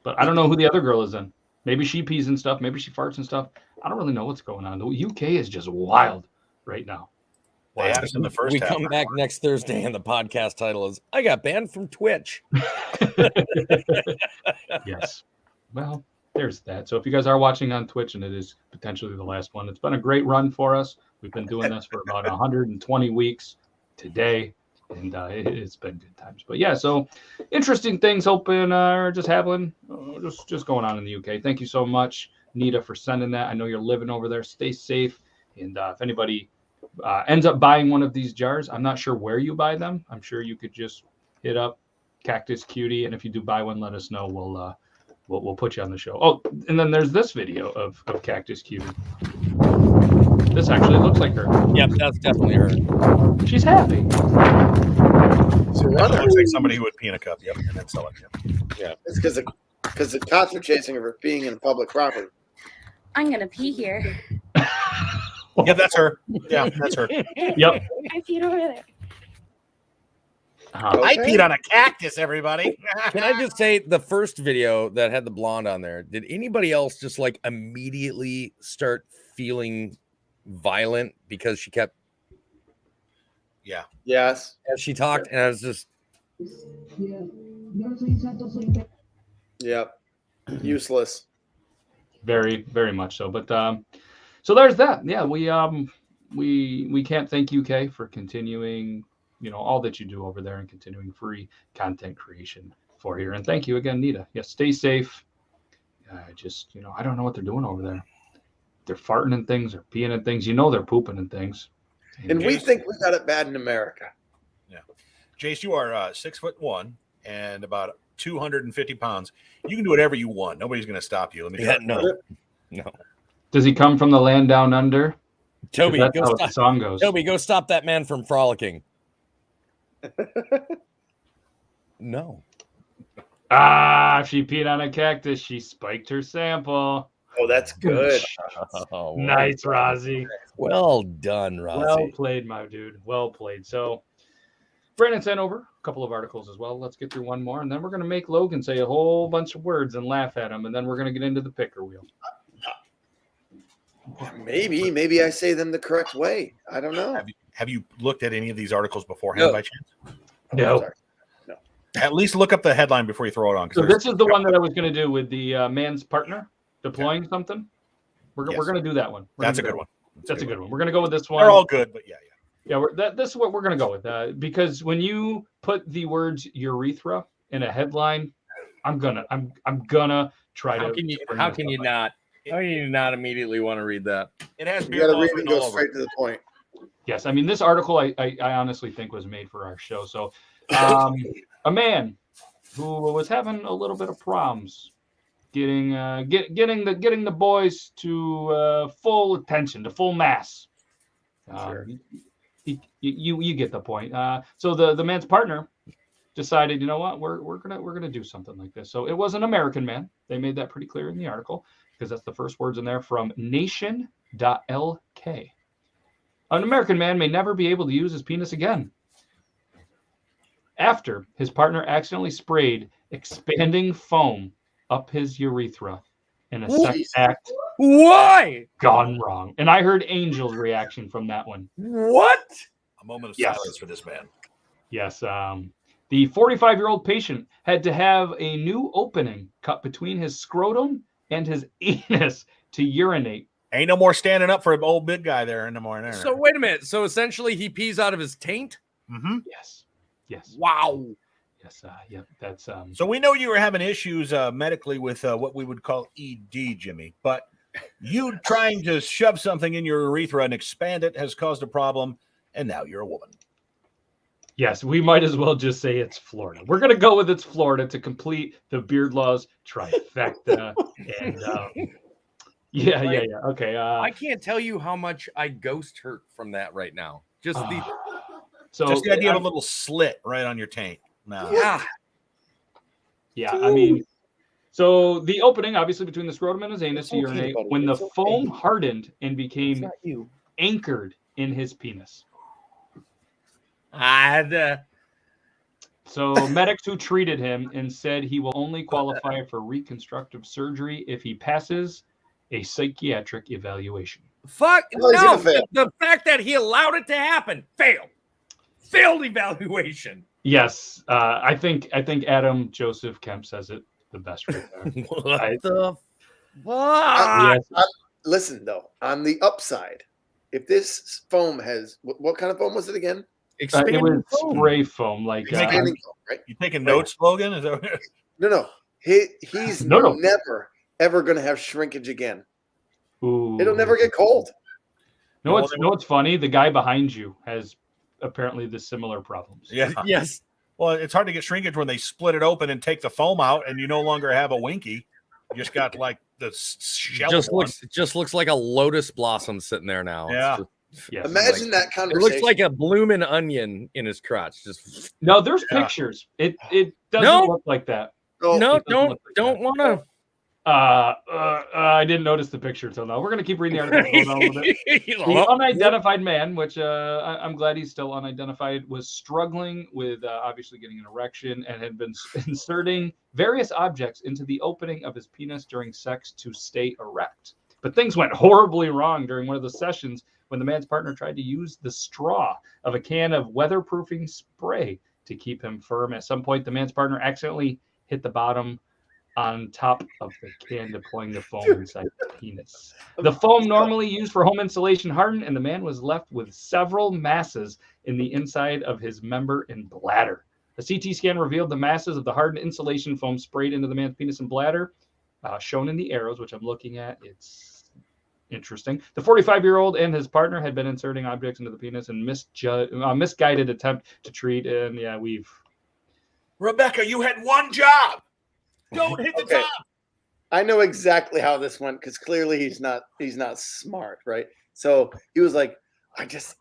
Speaker 1: But I don't know who the other girl is in. Maybe she pees and stuff. Maybe she farts and stuff. I don't really know what's going on. The UK is just wild right now.
Speaker 4: they asked in the first
Speaker 2: We
Speaker 4: half.
Speaker 2: come back next Thursday, and the podcast title is "I got banned from Twitch."
Speaker 1: Yes. Well, there's that. So if you guys are watching on Twitch, and it is potentially the last one, it's been a great run for us. We've been doing this for about 120 weeks today, and it's been good times. But yeah, so interesting things hoping are just happening, just going on in the UK. Thank you so much, Nita, for sending that. I know you're living over there. Stay safe. And if anybody ends up buying one of these jars, I'm not sure where you buy them. I'm sure you could just hit up Cactus Cutie, and if you do buy one, let us know. we'll put you on the show. Oh, and then there's this video of Cactus Cutie. This actually looks like her.
Speaker 2: Yep, that's definitely her.
Speaker 1: She's happy.
Speaker 3: It's a
Speaker 4: That
Speaker 3: runner.
Speaker 4: looks like somebody who would pee in a cup. Yep, and then sell it. Yep.
Speaker 3: It's because the cops are chasing her for being in public property.
Speaker 6: I'm gonna pee here.
Speaker 4: Yeah, that's her. Yeah, that's her.
Speaker 1: Yep.
Speaker 6: I peed over there.
Speaker 4: I peed on a cactus, everybody.
Speaker 2: Can I just say the first video that had the blonde on there? Did anybody else just like immediately start feeling violent because she kept
Speaker 4: Yeah.
Speaker 3: Yes.
Speaker 2: as she talked, and I was just
Speaker 3: Yep. Useless.
Speaker 1: Very, very much so. But so there's that. Yeah, we can't thank UK for continuing, all that you do over there and continuing free content creation for here. And thank you again, Nita. Yes, stay safe. Just I don't know what they're doing over there. They're farting and things, or peeing and things. They're pooping and things.
Speaker 3: And we think we got it bad in America.
Speaker 4: Yeah. Jace, you are 6'1" and about 250 pounds. You can do whatever you want. Nobody's going to stop you. Let me tell you.
Speaker 2: no.
Speaker 1: Does he come from the land down under?
Speaker 2: Toby,
Speaker 1: That's
Speaker 2: go
Speaker 1: how the
Speaker 2: stop.
Speaker 1: song goes.
Speaker 2: Toby, go stop that man from frolicking. No.
Speaker 1: Ah, she peed on a cactus. She spiked her sample.
Speaker 3: Oh, that's good.
Speaker 2: Oh,
Speaker 1: Nice, Rozzy.
Speaker 2: Well done, Rossi.
Speaker 1: Well played, my dude. Well played. So, Brandon sent over a couple of articles as well. Let's get through one more, and then we're going to make Logan say a whole bunch of words and laugh at him, and then we're going to get into the picker wheel.
Speaker 3: Maybe I say them the correct way. I don't know.
Speaker 4: Have you looked at any of these articles beforehand by chance?
Speaker 1: No.
Speaker 3: Sorry.
Speaker 4: At least look up the headline before you throw it on.
Speaker 1: So this is the one that I was going to do with the man's partner deploying something. We're going to do that one.
Speaker 4: That's a good one.
Speaker 1: That's a good one. We're going to go with this one.
Speaker 4: They're all good, but yeah.
Speaker 1: Yeah, this is what we're going to go with. Because when you put the words urethra in a headline, I'm gonna try to.
Speaker 2: How can you not immediately want to read that?
Speaker 4: It has
Speaker 3: You
Speaker 4: beer
Speaker 3: got to
Speaker 4: balls
Speaker 3: read and
Speaker 4: written all
Speaker 3: go
Speaker 4: over.
Speaker 3: straight to the point.
Speaker 1: Yes, I mean this article I honestly think was made for our show. So, a man who was having a little bit of problems getting the boys to full attention, to full mass.
Speaker 3: Sure.
Speaker 1: You get the point. So the man's partner decided, you know what, we're gonna do something like this. So it was an American man. They made that pretty clear in the article because that's the first words in there from nation.lk. An American man may never be able to use his penis again after his partner accidentally sprayed expanding foam up his urethra in a sex act
Speaker 2: Why?
Speaker 1: gone wrong. And I heard Angel's reaction from that one.
Speaker 2: What?
Speaker 4: A moment of
Speaker 1: Yes.
Speaker 4: silence for this man.
Speaker 1: Yes. The 45-year-old patient had to have a new opening cut between his scrotum and his anus to urinate.
Speaker 4: Ain't no more standing up for an old big guy there in the morning.
Speaker 2: So wait a minute. So essentially, he pees out of his taint.
Speaker 4: Mm-hmm.
Speaker 1: Yes.
Speaker 2: Wow.
Speaker 1: Yes. Yep. That's
Speaker 4: So we know you were having issues medically with what we would call ED, Jimmy, but you trying to shove something in your urethra and expand it has caused a problem, and now you're a woman.
Speaker 1: Yes, we might as well just say it's Florida. We're going to go with it's Florida to complete the Beard Laws trifecta. And yeah. Okay.
Speaker 2: I can't tell you how much I ghost hurt from that right now. Just the
Speaker 1: so
Speaker 4: Just the idea of a little slit right on your taint. No.
Speaker 1: Yeah, I mean, so the opening, obviously, between the scrotum and his anus to
Speaker 3: It's okay,
Speaker 1: urinate,
Speaker 3: buddy.
Speaker 1: when the
Speaker 3: It's okay.
Speaker 1: foam hardened and became
Speaker 2: not you.
Speaker 1: anchored in his penis. So medics who treated him and said he will only qualify for reconstructive surgery if he passes a psychiatric evaluation.
Speaker 2: Fuck
Speaker 3: No, he's
Speaker 2: no.
Speaker 3: gonna fail.
Speaker 2: The fact that he allowed it to happen failed evaluation.
Speaker 1: Yes, I think Adam Joseph Kemp says it the best right there.
Speaker 2: What the fuck?
Speaker 1: Yes.
Speaker 3: Listen, though, on the upside, if this foam has what kind of foam was it again?
Speaker 1: It was spray foam, like
Speaker 3: Expanding foam, right?
Speaker 4: You taking notes, Logan? Is that
Speaker 3: No. He's
Speaker 1: No.
Speaker 3: never ever going to have shrinkage again.
Speaker 1: ooh.
Speaker 3: It'll never get cold.
Speaker 1: No, what's funny? The guy behind you has apparently the similar problems.
Speaker 4: Yeah.
Speaker 2: Yes.
Speaker 4: Well, it's hard to get shrinkage when they split it open and take the foam out, and you no longer have a winky. You just got like the shell.
Speaker 2: Just looks like a lotus blossom sitting there now.
Speaker 4: Yeah.
Speaker 1: Yes.
Speaker 3: Imagine that
Speaker 2: It
Speaker 3: conversation.
Speaker 2: looks like a blooming onion in his crotch. Just
Speaker 1: No, there's
Speaker 4: Yeah.
Speaker 1: pictures. It doesn't
Speaker 2: No.
Speaker 1: look like that.
Speaker 3: Oh,
Speaker 2: no,
Speaker 1: it doesn't look like
Speaker 2: don't
Speaker 1: that.
Speaker 2: want to.
Speaker 1: I didn't notice the picture until now. We're gonna keep reading the article. Hold on a little bit. The unidentified man, which I'm glad he's still unidentified, was struggling with obviously getting an erection and had been inserting various objects into the opening of his penis during sex to stay erect. But things went horribly wrong during one of the sessions when the man's partner tried to use the straw of a can of weatherproofing spray to keep him firm. At some point, the man's partner accidentally hit the bottom on top of the can, deploying the foam inside the penis. The foam normally used for home insulation hardened, and the man was left with several masses in the inside of his member and bladder. A CT scan revealed the masses of the hardened insulation foam sprayed into the man's penis and bladder, shown in the arrows, which I'm looking at. It's interesting. The 45-year-old and his partner had been inserting objects into the penis and misguided attempt to treat. And yeah,
Speaker 4: Rebecca, you had one job. Don't hit the top.
Speaker 3: I know exactly how this went because clearly he's not smart, right? So he was like, I just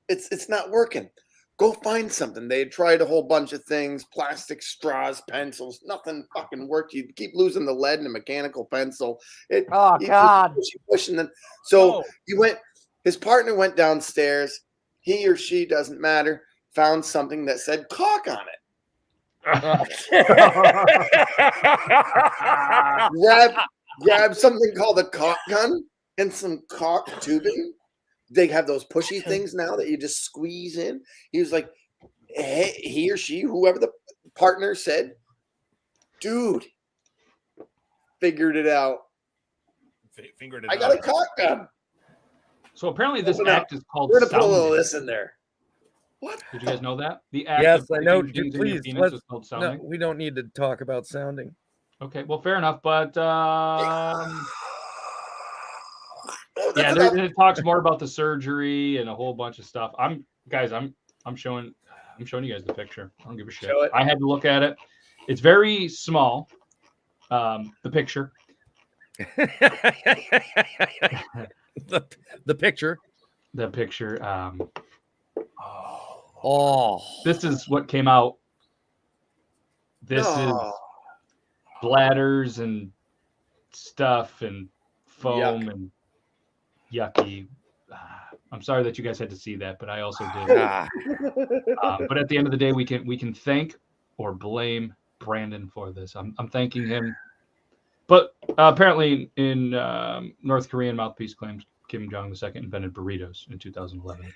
Speaker 3: it's not working. Go find something. They had tried a whole bunch of things, plastic straws, pencils, nothing fucking worked. You keep losing the lead in a mechanical pencil.
Speaker 7: God.
Speaker 3: Pushing them. So his partner went downstairs. He or she, doesn't matter, found something that said cock on it. Grab something called a cock gun and some cock tubing. They have those pushy things now that you just squeeze in. He was like, hey, he or she, whoever the partner said, dude, figured it out. I got a cock gun.
Speaker 1: So apparently this act is called
Speaker 3: We're gonna put a little
Speaker 1: sounding.
Speaker 3: of this in there. What?
Speaker 1: Did you guys know that? The act
Speaker 2: Yes,
Speaker 1: of
Speaker 2: I know.
Speaker 1: putting things in your
Speaker 2: Please,
Speaker 1: penis is called
Speaker 2: no,
Speaker 1: sounding.
Speaker 2: we don't need to talk about sounding.
Speaker 1: Okay, well, fair enough. But
Speaker 3: That's
Speaker 1: yeah,
Speaker 3: enough.
Speaker 1: it talks more about the surgery and a whole bunch of stuff. I'm showing you guys the picture. I don't give a shit.
Speaker 3: Show it.
Speaker 1: I had to look at it. It's very small. The picture.
Speaker 2: the picture.
Speaker 1: The picture.
Speaker 2: Oh,
Speaker 1: This is what came out. This is bladders and stuff and foam and yucky. I'm sorry that you guys had to see that, but I also did. But at the end of the day, we can thank or blame Brandon for this. I'm thanking him. But apparently, in North Korean mouthpiece claims Kim Jong II invented burritos in 2011.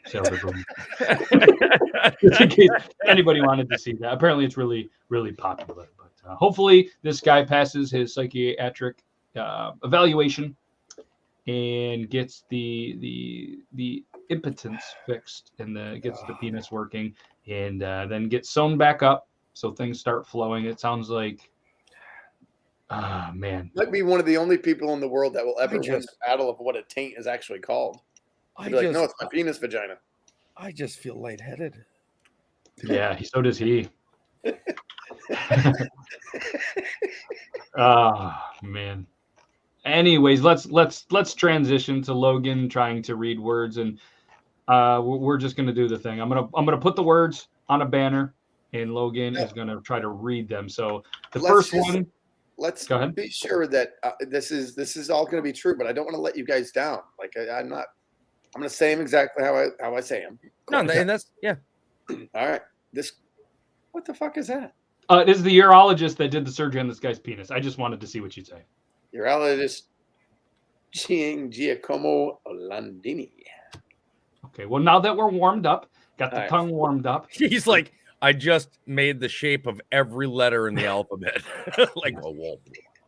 Speaker 1: Just in case anybody wanted to see that. Apparently, it's really, really popular. But hopefully, this guy passes his psychiatric evaluation and gets the impotence fixed and gets the penis working, and then gets sewn back up so things start flowing. It sounds like, man,
Speaker 3: Might be one of the only people in the world that will ever win the battle of what a taint is actually called. He'd be like, no, it's my penis vagina.
Speaker 2: I just feel lightheaded.
Speaker 1: yeah, so does he. Man. Anyways, let's transition to Logan trying to read words, and we're just gonna do the thing. I'm gonna put the words on a banner, and Logan is gonna try to read them. So let's go ahead.
Speaker 3: Be sure that this is all going to be true, but I don't want to let you guys down. Like I'm going to say them exactly how I say them.
Speaker 2: No, and that's yeah.
Speaker 3: All right. What the fuck is that?
Speaker 1: This is the urologist that did the surgery on this guy's penis. I just wanted to see what you'd say.
Speaker 3: Urologist Giacomo Landini.
Speaker 1: Okay. Well, now that we're warmed up, got the tongue warmed up.
Speaker 2: He's like, I just made the shape of every letter in the alphabet. Like a wall.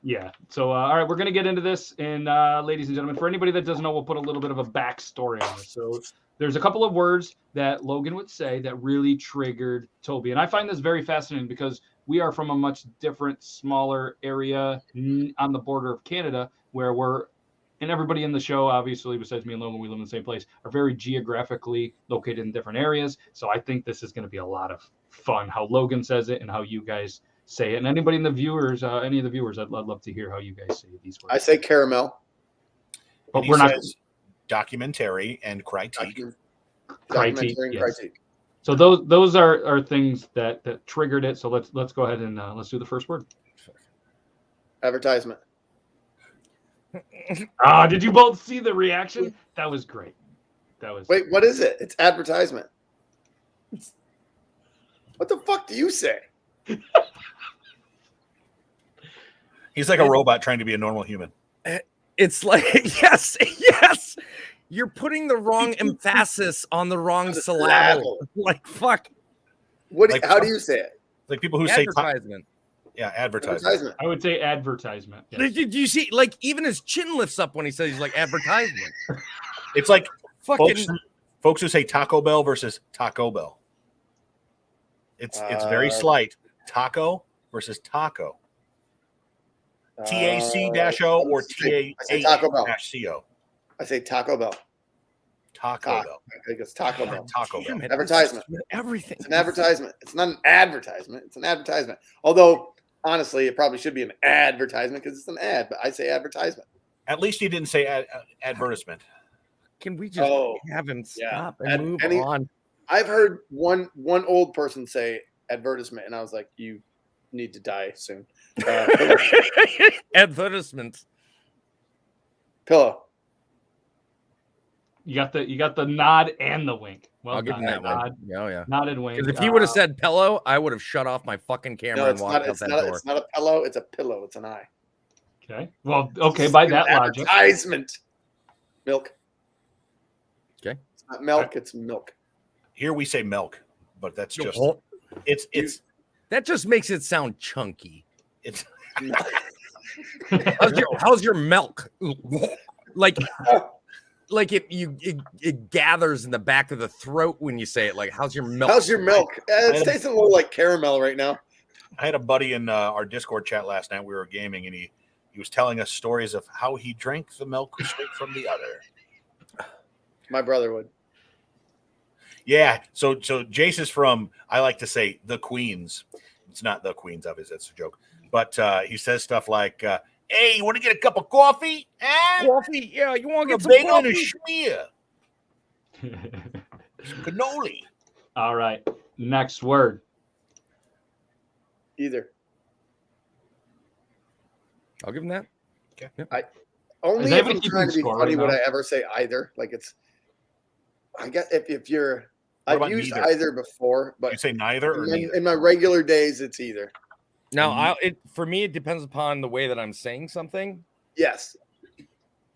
Speaker 1: Yeah. So, all right, we're going to get into this. And ladies and gentlemen, for anybody that doesn't know, we'll put a little bit of a backstory on this. So there's a couple of words that Logan would say that really triggered Toby. And I find this very fascinating because we are from a much different, smaller area on the border of Canada where and everybody in the show, obviously, besides me and Logan, we live in the same place, are very geographically located in different areas. So I think this is going to be a lot of fun, how Logan says it and how you guys say it. And anybody in the viewers, any of the viewers, I'd love to hear how you guys say these words.
Speaker 3: I say caramel.
Speaker 1: But
Speaker 4: And he
Speaker 1: we're not
Speaker 4: says documentary and critique.
Speaker 3: Documentary and
Speaker 1: yes.
Speaker 3: critique.
Speaker 1: So those are things that triggered it. So let's go ahead and let's do the first word.
Speaker 3: Advertisement.
Speaker 1: Did you both see the reaction? That was great. That was
Speaker 3: Wait, what is it? It's advertisement. What the fuck do you say?
Speaker 4: He's like a robot trying to be a normal human.
Speaker 2: It's like yes. You're putting the wrong emphasis on the wrong syllable. Like fuck.
Speaker 3: What?
Speaker 4: Like-
Speaker 3: How do you say it?
Speaker 4: Like people who say
Speaker 2: Advertisement.
Speaker 4: advertisement.
Speaker 3: Advertisement.
Speaker 1: I would say advertisement. Yes.
Speaker 2: Did you see? Like even his chin lifts up when he says he's like advertisement.
Speaker 4: It's like
Speaker 2: Fucking
Speaker 4: folks who say Taco Bell versus Taco Bell. It's very slight. Taco versus taco. TAC-O or
Speaker 3: I say Taco Bell.
Speaker 4: TAC-CO.
Speaker 3: I say Taco Bell.
Speaker 4: Taco Bell.
Speaker 3: I think it's Taco Bell.
Speaker 4: Taco Bell.
Speaker 2: damn it,
Speaker 3: Advertisement.
Speaker 2: with everything.
Speaker 3: It's an advertisement. It's not an advertisement. It's an advertisement. Although, honestly, it probably should be an advertisement because it's an ad, but I say advertisement.
Speaker 4: At least you didn't say advertisement.
Speaker 2: Can we just
Speaker 3: Oh,
Speaker 2: have him
Speaker 3: yeah.
Speaker 2: stop and move
Speaker 3: Any-
Speaker 2: on?
Speaker 3: I've heard one old person say advertisement, and I was like, you need to die soon.
Speaker 2: Advertisement.
Speaker 3: Pillow.
Speaker 1: You got the nod and the wink. Well
Speaker 2: I'll give
Speaker 1: done.
Speaker 2: him that one.
Speaker 1: Nod,
Speaker 2: Oh yeah.
Speaker 1: nod and wink.
Speaker 2: Because if he would have said pillow, I would have shut off my fucking camera
Speaker 3: No,
Speaker 2: and
Speaker 3: it's
Speaker 2: walked
Speaker 3: not.
Speaker 2: out
Speaker 3: It's
Speaker 2: that
Speaker 3: not.
Speaker 2: door.
Speaker 3: It's not a pillow. It's a pillow. It's an eye.
Speaker 1: Okay. Well, okay. By that logic,
Speaker 3: Advertisement. Milk.
Speaker 2: Okay.
Speaker 3: It's not milk. It's milk.
Speaker 4: Here we say milk, but that's just
Speaker 2: Oh,
Speaker 4: it's
Speaker 2: that just makes it sound chunky.
Speaker 4: it's
Speaker 2: How's your milk? Like it gathers in the back of the throat when you say it. Like, how's your milk?
Speaker 3: How's your milk? It's tasting a little like caramel right now.
Speaker 4: I had a buddy in our Discord chat last night. We were gaming, and he was telling us stories of how he drank the milk straight from the udder.
Speaker 3: My brother would.
Speaker 4: Yeah. So Jace is from, I like to say, the Queens. It's not the Queens, obviously. That's a joke. But he says stuff like, hey, you want to get a cup of coffee?
Speaker 2: Coffee? Yeah, you want to
Speaker 4: A
Speaker 2: get some
Speaker 4: bagel and a
Speaker 2: coffee?
Speaker 4: schmear. Some cannoli.
Speaker 1: all right. Next word.
Speaker 3: Either.
Speaker 2: I'll give him that.
Speaker 3: Only
Speaker 1: Is
Speaker 3: if
Speaker 1: anybody
Speaker 3: I'm
Speaker 1: keeping
Speaker 3: trying to be
Speaker 1: score
Speaker 3: funny
Speaker 1: right
Speaker 3: would
Speaker 1: now?
Speaker 3: I ever say either. Like it's. I guess if you're.
Speaker 4: What
Speaker 3: I've
Speaker 4: about
Speaker 3: used
Speaker 4: neither?
Speaker 3: either before, but
Speaker 4: You say neither or neither?
Speaker 3: in my regular days, it's either.
Speaker 2: Now, for me, it depends upon the way that I'm saying something.
Speaker 3: Yes.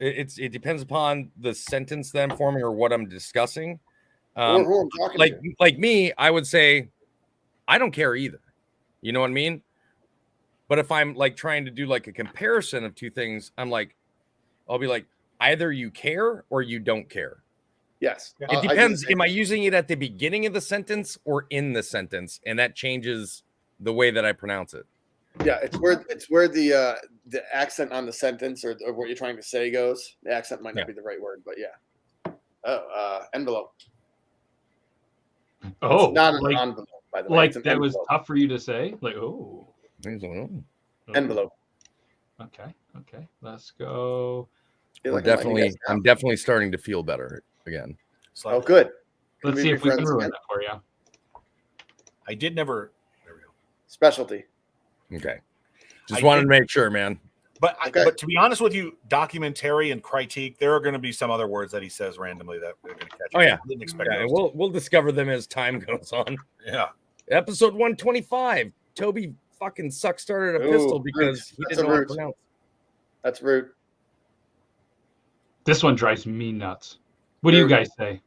Speaker 2: It depends upon the sentence that I'm forming or what I'm discussing.
Speaker 3: Or who I'm talking
Speaker 2: Like
Speaker 3: to.
Speaker 2: like me, I would say, I don't care either. You know what I mean? But if I'm like trying to do like a comparison of two things, I'll be like, either you care or you don't care.
Speaker 3: Yes.
Speaker 2: It
Speaker 3: I do the
Speaker 2: depends.
Speaker 3: same.
Speaker 2: Am I using it at the beginning of the sentence or in the sentence? And that changes the way that I pronounce it.
Speaker 3: Yeah, it's where the accent on the sentence or what you're trying to say goes. The accent might not
Speaker 2: Yeah.
Speaker 3: be the right word, but yeah. Oh, envelope.
Speaker 1: Oh,
Speaker 3: It's not an
Speaker 1: like,
Speaker 3: envelope, by the way.
Speaker 1: like
Speaker 3: It's an
Speaker 1: that was
Speaker 3: envelope.
Speaker 1: tough for you to say. Like, oh.
Speaker 3: Envelope.
Speaker 1: Okay. Let's go.
Speaker 3: Feel
Speaker 2: We're
Speaker 3: like I'm letting you
Speaker 2: definitely,
Speaker 3: guys down.
Speaker 2: I'm definitely starting to feel better again.
Speaker 4: Slightly.
Speaker 3: Oh, good.
Speaker 1: Let's
Speaker 3: we
Speaker 1: see
Speaker 3: be
Speaker 1: if we can
Speaker 3: friends
Speaker 1: ruin
Speaker 3: again?
Speaker 1: that for you.
Speaker 4: I did never. There we go.
Speaker 3: Specialty.
Speaker 2: Okay. Just
Speaker 4: I
Speaker 2: wanted
Speaker 4: did-
Speaker 2: to make sure, man.
Speaker 4: But
Speaker 3: Okay.
Speaker 4: but to be honest with you, documentary and critique, there are going to be some other words that he says randomly that we're going to catch.
Speaker 2: Oh, yeah.
Speaker 4: I didn't expect
Speaker 2: Yeah,
Speaker 4: those.
Speaker 2: we'll discover them as time goes on.
Speaker 4: Yeah.
Speaker 2: Episode 125. Toby fucking started a
Speaker 3: Ooh,
Speaker 2: pistol because
Speaker 3: root.
Speaker 2: he
Speaker 3: That's
Speaker 2: didn't
Speaker 3: a
Speaker 2: know how to
Speaker 3: root.
Speaker 2: pronounce.
Speaker 3: That's rude.
Speaker 1: This one drives me nuts. What do you
Speaker 3: Rude.
Speaker 1: guys say?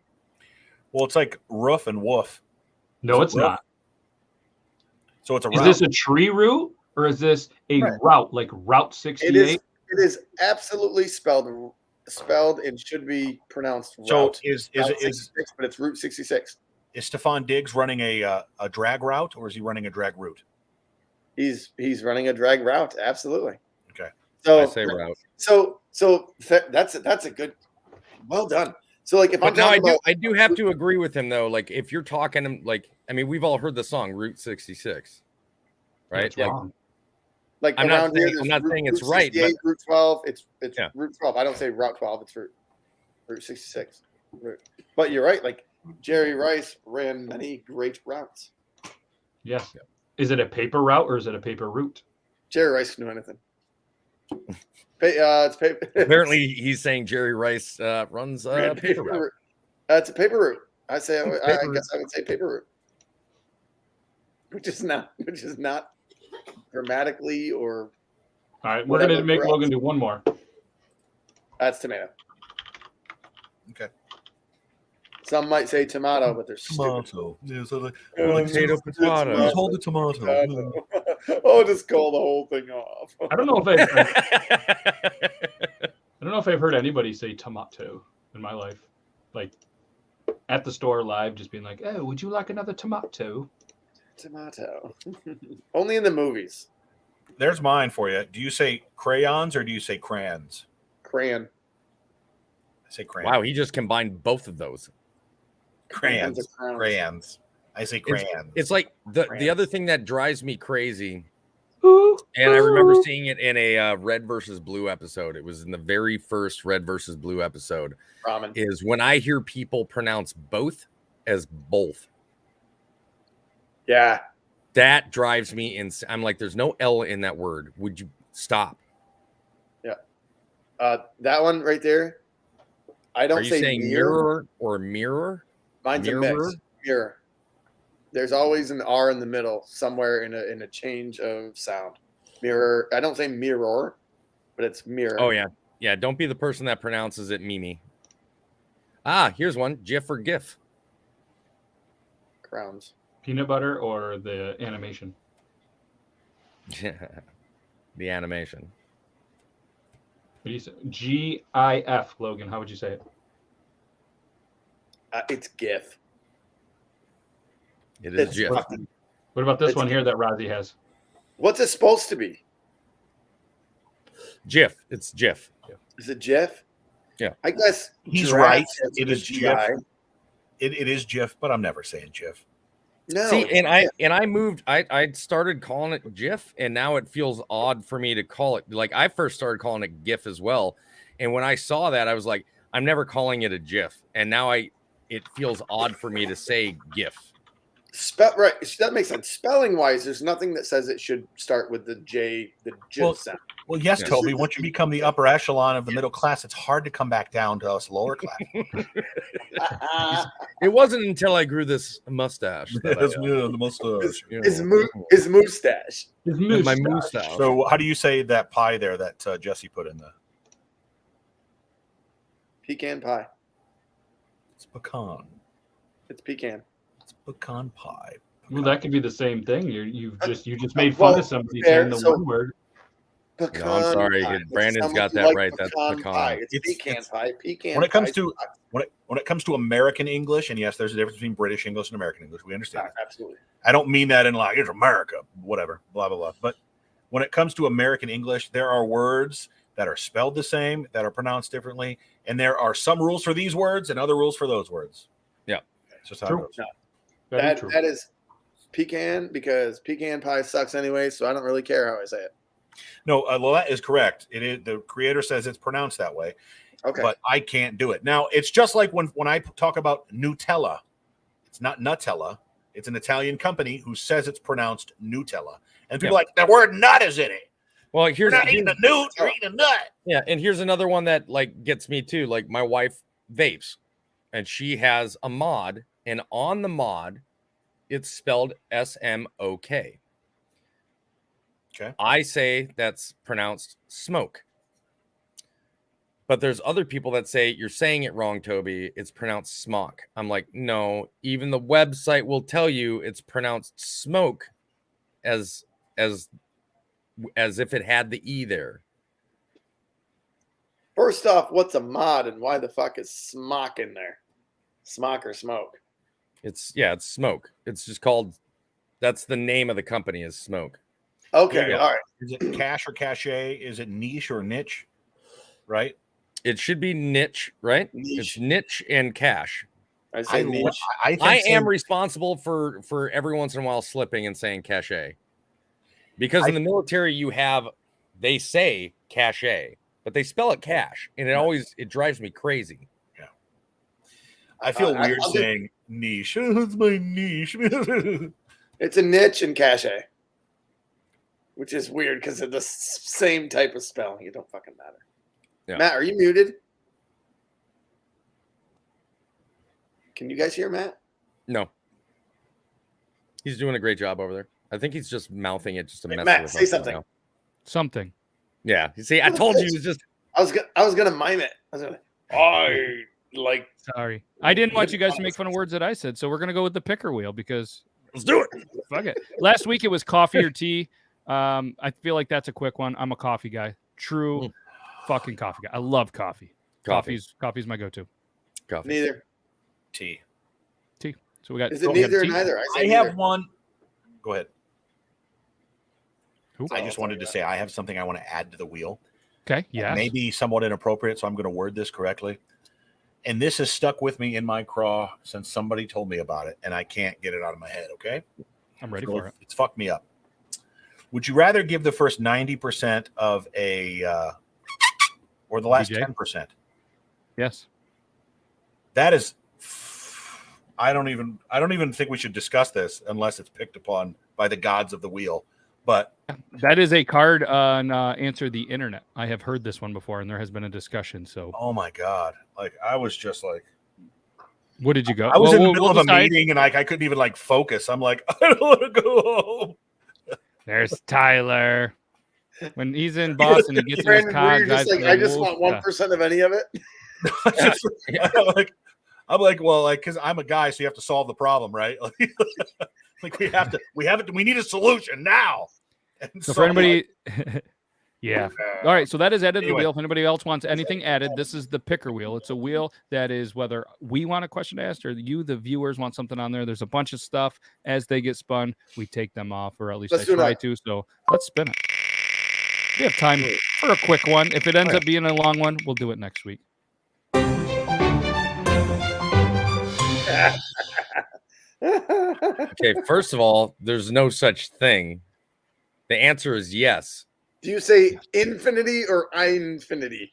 Speaker 4: Well, it's like roof and woof.
Speaker 1: No,
Speaker 4: Is it
Speaker 1: it's
Speaker 4: rough?
Speaker 1: not.
Speaker 4: So it's a
Speaker 1: Is
Speaker 4: route.
Speaker 1: this a tree route or is this a
Speaker 3: Right.
Speaker 1: route like Route 68?
Speaker 3: It is absolutely spelled and should be pronounced
Speaker 4: So
Speaker 3: route.
Speaker 4: is
Speaker 3: Route
Speaker 4: it is
Speaker 3: 66, but it's Route 66.
Speaker 4: is Stephon Diggs running a drag route or is he running a drag route?
Speaker 3: He's running a drag route. Absolutely.
Speaker 4: Okay.
Speaker 3: So
Speaker 2: I say route.
Speaker 3: So that's a good. Well done. So like if
Speaker 2: But
Speaker 3: I'm
Speaker 2: no,
Speaker 3: talking about
Speaker 2: I do have to agree with him though. Like if you're talking like, I mean, we've all heard the song Route 66, right?
Speaker 1: That's
Speaker 2: Like,
Speaker 1: wrong.
Speaker 3: Like
Speaker 2: I'm not
Speaker 3: around here,
Speaker 2: saying- I'm
Speaker 3: there's
Speaker 2: not saying it's
Speaker 3: Route
Speaker 2: right, but-
Speaker 3: 68, Route 12. It's
Speaker 2: Yeah.
Speaker 3: Route 12. I don't say Route 12. It's Route 66. But you're right. Like Jerry Rice ran many great routes.
Speaker 1: Yes. Is it a paper route or is it a paper route?
Speaker 3: Jerry Rice knew anything. It's paper.
Speaker 2: apparently, he's saying Jerry Rice runs paper route.
Speaker 3: It's a paper route. I
Speaker 2: It's
Speaker 3: I
Speaker 2: paper
Speaker 3: guess I would say paper route, which is not grammatically or
Speaker 1: All right, we're gonna make Logan do one more.
Speaker 3: that's tomato.
Speaker 4: Okay.
Speaker 3: Some might say tomato, but they're stupid.
Speaker 4: Tomato. Yeah, so like,
Speaker 2: Potato, potato.
Speaker 4: Please hold the tomato.
Speaker 3: Oh, just call the whole thing off.
Speaker 1: I don't know if I don't know if I've heard anybody say tomato in my life, like at the store live, just being like, "Oh, would you like another tomato?"
Speaker 3: Tomato. Only in the movies.
Speaker 4: There's mine for you. Do you say crayons or do you say crayons?
Speaker 3: Crayon.
Speaker 4: I say crayons.
Speaker 2: Wow, he just combined both of those.
Speaker 4: Crayons.
Speaker 3: are crowns.
Speaker 4: Crayons. I say crayons.
Speaker 2: It's like the
Speaker 3: Crayons.
Speaker 2: other thing that drives me crazy,
Speaker 1: Ooh,
Speaker 2: and I remember
Speaker 1: ooh.
Speaker 2: seeing it in a Red versus Blue episode. It was in the very first Red versus Blue episode.
Speaker 3: Ramen.
Speaker 2: Is when I hear people pronounce both as both.
Speaker 3: Yeah.
Speaker 2: That drives me insane. I'm like, there's no L in that word. Would you stop?
Speaker 3: That one right there. I don't
Speaker 2: Are you
Speaker 3: say
Speaker 2: saying
Speaker 3: mirror.
Speaker 2: mirror or mirror?
Speaker 3: Mine's
Speaker 2: mirror?
Speaker 3: a mix. Mirror. There's always an R in the middle, somewhere in a change of sound. Mirror. I don't say mirror, but it's mirror.
Speaker 2: Oh yeah, yeah. Don't be the person that pronounces it Mimi. Ah, here's one. GIF or GIF.
Speaker 3: Crowns.
Speaker 1: Peanut butter or the animation?
Speaker 2: The animation.
Speaker 1: What do you say? GIF, Logan. How would you say it?
Speaker 3: It's GIF.
Speaker 2: It is
Speaker 3: It's
Speaker 2: GIF.
Speaker 3: fucking-
Speaker 1: What about this
Speaker 3: It's-
Speaker 1: one here that Rozzy has?
Speaker 3: What's it supposed to be?
Speaker 2: GIF. It's GIF.
Speaker 3: Is it GIF?
Speaker 2: Yeah.
Speaker 3: I guess
Speaker 4: He's
Speaker 3: giraffe
Speaker 4: right.
Speaker 3: starts
Speaker 4: It
Speaker 3: with a
Speaker 4: is
Speaker 3: GI.
Speaker 4: It is GIF, but I'm never saying GIF.
Speaker 3: No.
Speaker 2: See,
Speaker 3: it's
Speaker 2: and I moved. I started calling it GIF, and now it feels odd for me to call it. Like I first started calling it GIF as well, and when I saw that, I was like, I'm never calling it a GIF, and now it feels odd for me to say GIF.
Speaker 3: Right. That makes sense. Spelling wise, there's nothing that says it should start with the J, the J
Speaker 4: Well,
Speaker 3: sound.
Speaker 4: Well, yes,
Speaker 2: Yes.
Speaker 4: Toby. Once you become the upper echelon of the middle class, it's hard to come back down to us lower class.
Speaker 2: It wasn't until I grew this mustache that
Speaker 4: the mustache.
Speaker 3: His mustache.
Speaker 1: His
Speaker 2: my
Speaker 1: moustache.
Speaker 2: mustache.
Speaker 4: So, how do you say that pie there that Jesse put in the?
Speaker 3: Pecan pie.
Speaker 4: It's pecan.
Speaker 3: It's pecan.
Speaker 4: It's pecan pie.
Speaker 1: Well, that could be the same thing. You just made
Speaker 3: Well,
Speaker 1: fun of somebody
Speaker 3: fair,
Speaker 1: saying the
Speaker 3: so-
Speaker 1: one word.
Speaker 3: Pecan
Speaker 2: No, I'm sorry.
Speaker 3: pie. It's
Speaker 2: Brandon's
Speaker 3: someone
Speaker 2: got
Speaker 3: who
Speaker 2: that
Speaker 3: likes
Speaker 2: right. That's pecan.
Speaker 3: pie. It's
Speaker 4: It's-
Speaker 3: pecan
Speaker 4: it's-
Speaker 3: pie. Pecan.
Speaker 4: when it comes
Speaker 3: pie
Speaker 4: to-
Speaker 3: sucks.
Speaker 4: When it comes to American English, and yes, there's a difference between British English and American English. We understand.
Speaker 3: Absolutely.
Speaker 4: I don't mean that in like it's America, whatever, blah blah blah. But when it comes to American English, there are words that are spelled the same, that are pronounced differently, and there are some rules for these words and other rules for those words.
Speaker 2: Yeah.
Speaker 4: It's just how
Speaker 1: True.
Speaker 4: it goes.
Speaker 1: Very true.
Speaker 3: That is pecan because pecan pie sucks anyway, so I don't really care how I say it.
Speaker 4: No, well, that is correct. It is the creator says it's pronounced that way,
Speaker 3: Okay.
Speaker 4: but I can't do it. Now it's just like when I talk about Nutella, it's not Nutella. It's an Italian company who says it's pronounced Nutella, and people are like the word nut is in it.
Speaker 2: Well,
Speaker 4: You're not eating a newt, you're eating a nut.
Speaker 2: yeah, and here's another one that like gets me too. Like my wife vapes, and she has a mod, and on the mod, it's spelled SMOK.
Speaker 4: Okay.
Speaker 2: I say that's pronounced smoke. But there's other people that say you're saying it wrong, Toby. It's pronounced smock. I'm like, no, even the website will tell you it's pronounced smoke as if it had the E there.
Speaker 3: First off, what's a mod and why the fuck is smock in there? Smock or smoke?
Speaker 2: It's smoke. It's just called, that's the name of the company is Smoke.
Speaker 3: Okay,
Speaker 4: Yeah.
Speaker 3: all right.
Speaker 4: Is it cash or cachet? Is it niche or niche? Right.
Speaker 2: It should be niche, right? It's niche and cash.
Speaker 3: I say niche.
Speaker 4: I think
Speaker 2: I am
Speaker 4: so.
Speaker 2: responsible for every once in a while slipping and saying cachet. Because in the military, they say cachet, but they spell it cash, and it drives me crazy.
Speaker 4: Yeah. I feel weird saying niche. It's my niche.
Speaker 3: It's a niche and cachet, which is weird because of the same type of spelling. It don't fucking matter.
Speaker 2: Yeah.
Speaker 3: Matt, are you muted? Can you guys hear Matt?
Speaker 2: No. He's doing a great job over there. I think he's just mouthing it just to mess
Speaker 3: Matt,
Speaker 2: with us.
Speaker 3: say something.
Speaker 2: Now.
Speaker 1: Something.
Speaker 2: Yeah. You see, I told you it was just.
Speaker 3: I was gonna mime it.
Speaker 1: Sorry, I didn't want you guys to make fun of words that I said, so we're gonna go with the picker wheel because
Speaker 2: Let's do it.
Speaker 1: fuck it. Last week it was coffee or tea. I feel like that's a quick one. I'm a coffee guy. True, fucking coffee guy. I love coffee. Coffee's my go-to.
Speaker 2: Coffee.
Speaker 3: Neither.
Speaker 4: Tea.
Speaker 1: So we got.
Speaker 3: Is it
Speaker 1: we got
Speaker 3: neither or
Speaker 1: tea.
Speaker 3: neither?
Speaker 4: I have one. Go ahead.
Speaker 1: Who?
Speaker 4: I just wanted to say I have something I want to add to the wheel.
Speaker 1: Okay. Yeah.
Speaker 4: Maybe somewhat inappropriate, so I'm going to word this correctly. And this has stuck with me in my craw since somebody told me about it, and I can't get it out of my head, okay?
Speaker 1: I'm ready
Speaker 4: So
Speaker 1: for it.
Speaker 4: It's fucked me up. Would you rather give the first 90% of or the last
Speaker 1: DJ?
Speaker 4: 10%?
Speaker 1: Yes.
Speaker 4: That is, I don't even think we should discuss this unless it's picked upon by the gods of the wheel. But
Speaker 1: That is a card on Answer the Internet. I have heard this one before, and there has been a discussion. So,
Speaker 4: oh my god, like I was just like,
Speaker 1: what did you go?
Speaker 4: I was in the middle of a
Speaker 1: decide.
Speaker 4: meeting and I couldn't even like focus. I'm like, I don't want to go home.
Speaker 1: There's Tyler. When he's in Boston, he gets in his
Speaker 3: Brandon,
Speaker 1: car.
Speaker 3: were you just
Speaker 1: drives
Speaker 3: like,
Speaker 1: to
Speaker 3: I just
Speaker 1: Wolf-
Speaker 3: want 1% of any of it?
Speaker 4: I'm like, well, like, because I'm a guy, so you have to solve the problem, right? Like we need a solution now. And
Speaker 1: So for anybody, yeah.
Speaker 4: like,
Speaker 1: All right, so that is added to the
Speaker 4: Anyway.
Speaker 1: wheel. If anybody else wants anything added, this is the picker wheel. It's a wheel that is whether we want a question asked or you, the viewers, want something on there. There's a bunch of stuff. As they get spun, we take them off, or at least
Speaker 3: Let's
Speaker 1: I
Speaker 3: do
Speaker 1: try
Speaker 3: that.
Speaker 1: to. So let's spin it. We have time for a quick one. If it ends up being a long one, we'll do it next week.
Speaker 2: Okay, first of all, there's no such thing. The answer is yes.
Speaker 3: Do you say infinity or infinity?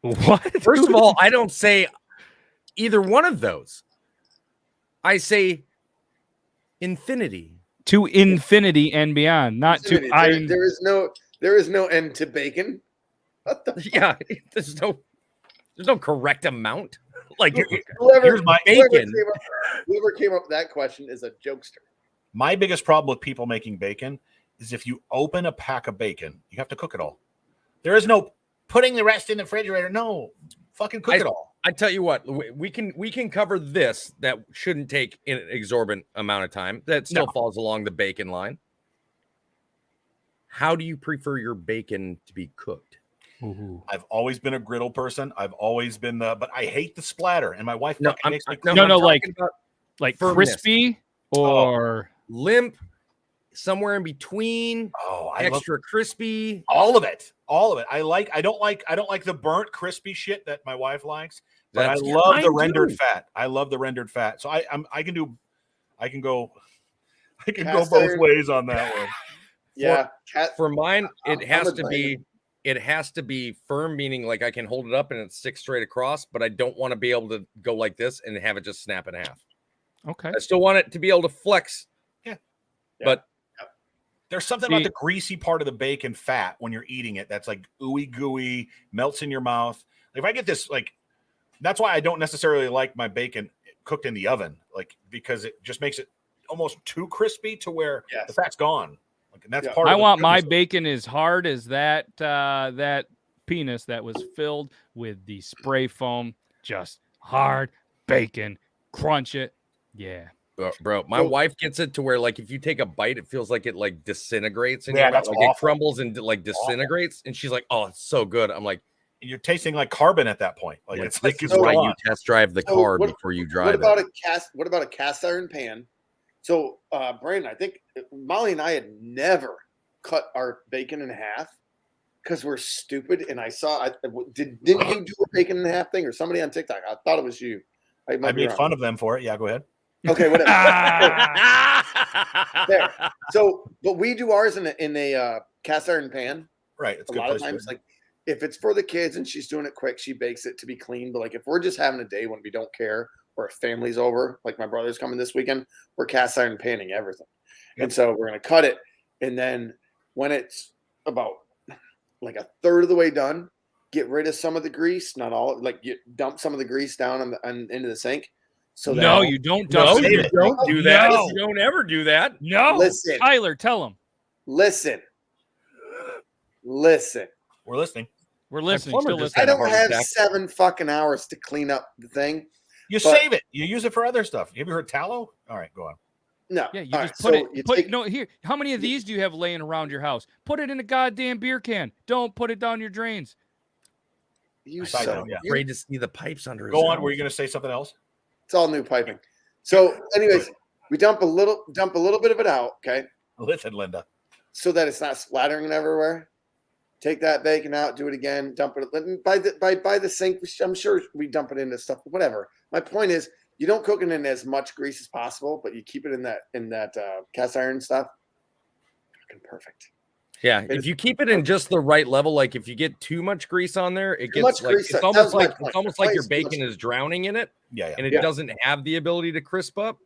Speaker 1: What?
Speaker 2: First of all, I don't say either one of those. I say infinity.
Speaker 1: To infinity and beyond, not
Speaker 3: Infinity.
Speaker 1: to
Speaker 3: There is no end to bacon. What the
Speaker 2: Yeah, there's no correct amount. Like
Speaker 3: whoever
Speaker 2: bacon.
Speaker 3: whoever came up with that question is a jokester.
Speaker 4: my biggest problem with people making bacon is if you open a pack of bacon, you have to cook it all. There is no putting the rest in the refrigerator. No, fucking cook it all.
Speaker 2: I tell you what, we can cover this. That shouldn't take an exorbitant amount of time. That still falls along the bacon line. How do you prefer your bacon to be cooked?
Speaker 1: Ooh.
Speaker 4: I've always been a griddle person. I've always been but I hate the splatter. And my wife
Speaker 2: No,
Speaker 4: fucking makes me
Speaker 1: no,
Speaker 2: I'm
Speaker 1: like
Speaker 2: talking about
Speaker 1: like
Speaker 2: firmness.
Speaker 1: crispy or
Speaker 2: limp, somewhere in between,
Speaker 4: I love
Speaker 2: extra crispy.
Speaker 4: all of it. All of it. I don't like the burnt crispy shit that my wife likes, but
Speaker 2: That's-
Speaker 4: I love the
Speaker 2: mine
Speaker 4: rendered
Speaker 2: too.
Speaker 4: fat. I love the rendered fat. So I can go
Speaker 3: Cast
Speaker 4: both
Speaker 3: iron.
Speaker 4: ways on that one.
Speaker 3: Yeah,
Speaker 2: For mine,
Speaker 3: I'm
Speaker 2: it has
Speaker 3: a
Speaker 2: to be firm, meaning like I can hold it up and it sticks straight across, but I don't want to be able to go like this and have it just snap in half.
Speaker 1: okay.
Speaker 2: I still want it to be able to flex.
Speaker 4: Yeah.
Speaker 2: But
Speaker 4: There's something about the greasy part of the bacon fat when you're eating it that's like ooey gooey, melts in your mouth. If I get this, like, that's why I don't necessarily like my bacon cooked in the oven, like, because it just makes it almost too crispy to where the fat's gone. Like, and that's part of
Speaker 1: I
Speaker 4: the
Speaker 1: want my
Speaker 4: goodness.
Speaker 1: bacon as hard as that penis that was filled with the spray foam. Just hard bacon, crunch it. Yeah.
Speaker 2: bro, my wife gets it to where like if you take a bite, it feels like it like disintegrates in
Speaker 4: Yeah,
Speaker 2: your mouth,
Speaker 4: that's
Speaker 2: like
Speaker 4: awful.
Speaker 2: it crumbles and like disintegrates. And she's like, "Oh, it's so good." I'm like,
Speaker 4: You're tasting like carbon at that point. Like it's like
Speaker 2: "This
Speaker 4: it's
Speaker 2: is why
Speaker 4: gone.
Speaker 2: you test drive the
Speaker 3: So
Speaker 2: car
Speaker 3: what-
Speaker 2: before you
Speaker 3: What
Speaker 2: drive
Speaker 3: about
Speaker 2: it."
Speaker 3: What about a cast iron pan? So, Brandon, I think Molly and I had never cut our bacon in half because we're stupid. And I saw, didn't you do a bacon in half thing or somebody on TikTok? I thought it was you.
Speaker 4: I made fun of them for it. Yeah, go ahead.
Speaker 3: Okay, whatever. There. So, but we do ours in a cast iron pan.
Speaker 4: Right. It's
Speaker 3: A
Speaker 4: a good
Speaker 3: lot of
Speaker 4: place for
Speaker 3: times,
Speaker 4: it.
Speaker 3: like if it's for the kids and she's doing it quick, she bakes it to be clean. But like if we're just having a day when we don't care, or if family's over, like my brother's coming this weekend, we're cast iron panning everything.
Speaker 4: Yep.
Speaker 3: And so we're gonna cut it, and then when it's about like a third of the way done, get rid of some of the grease, not all. Like you dump some of the grease down into the sink. So that
Speaker 7: No, you don't.
Speaker 2: No,
Speaker 7: Dustin.
Speaker 2: you don't do that.
Speaker 7: No.
Speaker 2: You don't ever do that.
Speaker 7: No.
Speaker 3: Listen.
Speaker 7: Tyler, tell him.
Speaker 3: listen.
Speaker 4: We're listening.
Speaker 7: We're listening.
Speaker 2: plumber
Speaker 7: Still
Speaker 2: just
Speaker 3: I
Speaker 7: listening.
Speaker 2: had a
Speaker 3: don't
Speaker 2: heart
Speaker 3: have
Speaker 2: attack.
Speaker 3: 7 fucking hours to clean up the thing.
Speaker 4: You
Speaker 3: But-
Speaker 4: save it. You use it for other stuff. Have you heard tallow? All right, go on.
Speaker 3: No.
Speaker 7: Yeah, you
Speaker 3: All
Speaker 7: just
Speaker 3: right,
Speaker 7: put
Speaker 3: so you
Speaker 7: it. Put
Speaker 3: take-
Speaker 7: no here. How many of these do you have laying around your house? Put it in a goddamn beer can. Don't put it down your drains.
Speaker 3: You
Speaker 4: Side
Speaker 3: son
Speaker 4: note,
Speaker 3: of-
Speaker 4: yeah.
Speaker 3: you-
Speaker 2: Afraid to see the pipes under his
Speaker 4: Go on.
Speaker 2: house.
Speaker 4: Were you going to say something else?
Speaker 3: It's all new piping. So, anyways, we dump a little bit of it out, okay,
Speaker 4: Listen, Linda.
Speaker 3: so that it's not splattering everywhere. Take that bacon out, do it again, dump it by the sink. I'm sure we dump it into stuff, whatever. My point is, you don't cook it in as much grease as possible, but you keep it in that cast iron stuff. Fucking perfect.
Speaker 2: Yeah, if you keep it in just the right level, like if you get too much grease on there, it
Speaker 3: Too
Speaker 2: gets
Speaker 3: much
Speaker 2: like
Speaker 3: grease,
Speaker 2: it's
Speaker 3: that
Speaker 2: almost
Speaker 3: was my
Speaker 2: like
Speaker 3: point.
Speaker 2: it's almost
Speaker 3: My
Speaker 2: like your
Speaker 3: point is too
Speaker 2: bacon
Speaker 3: much-
Speaker 2: is drowning in it,
Speaker 4: Yeah.
Speaker 2: and it
Speaker 3: Yeah.
Speaker 2: doesn't have the ability to crisp up.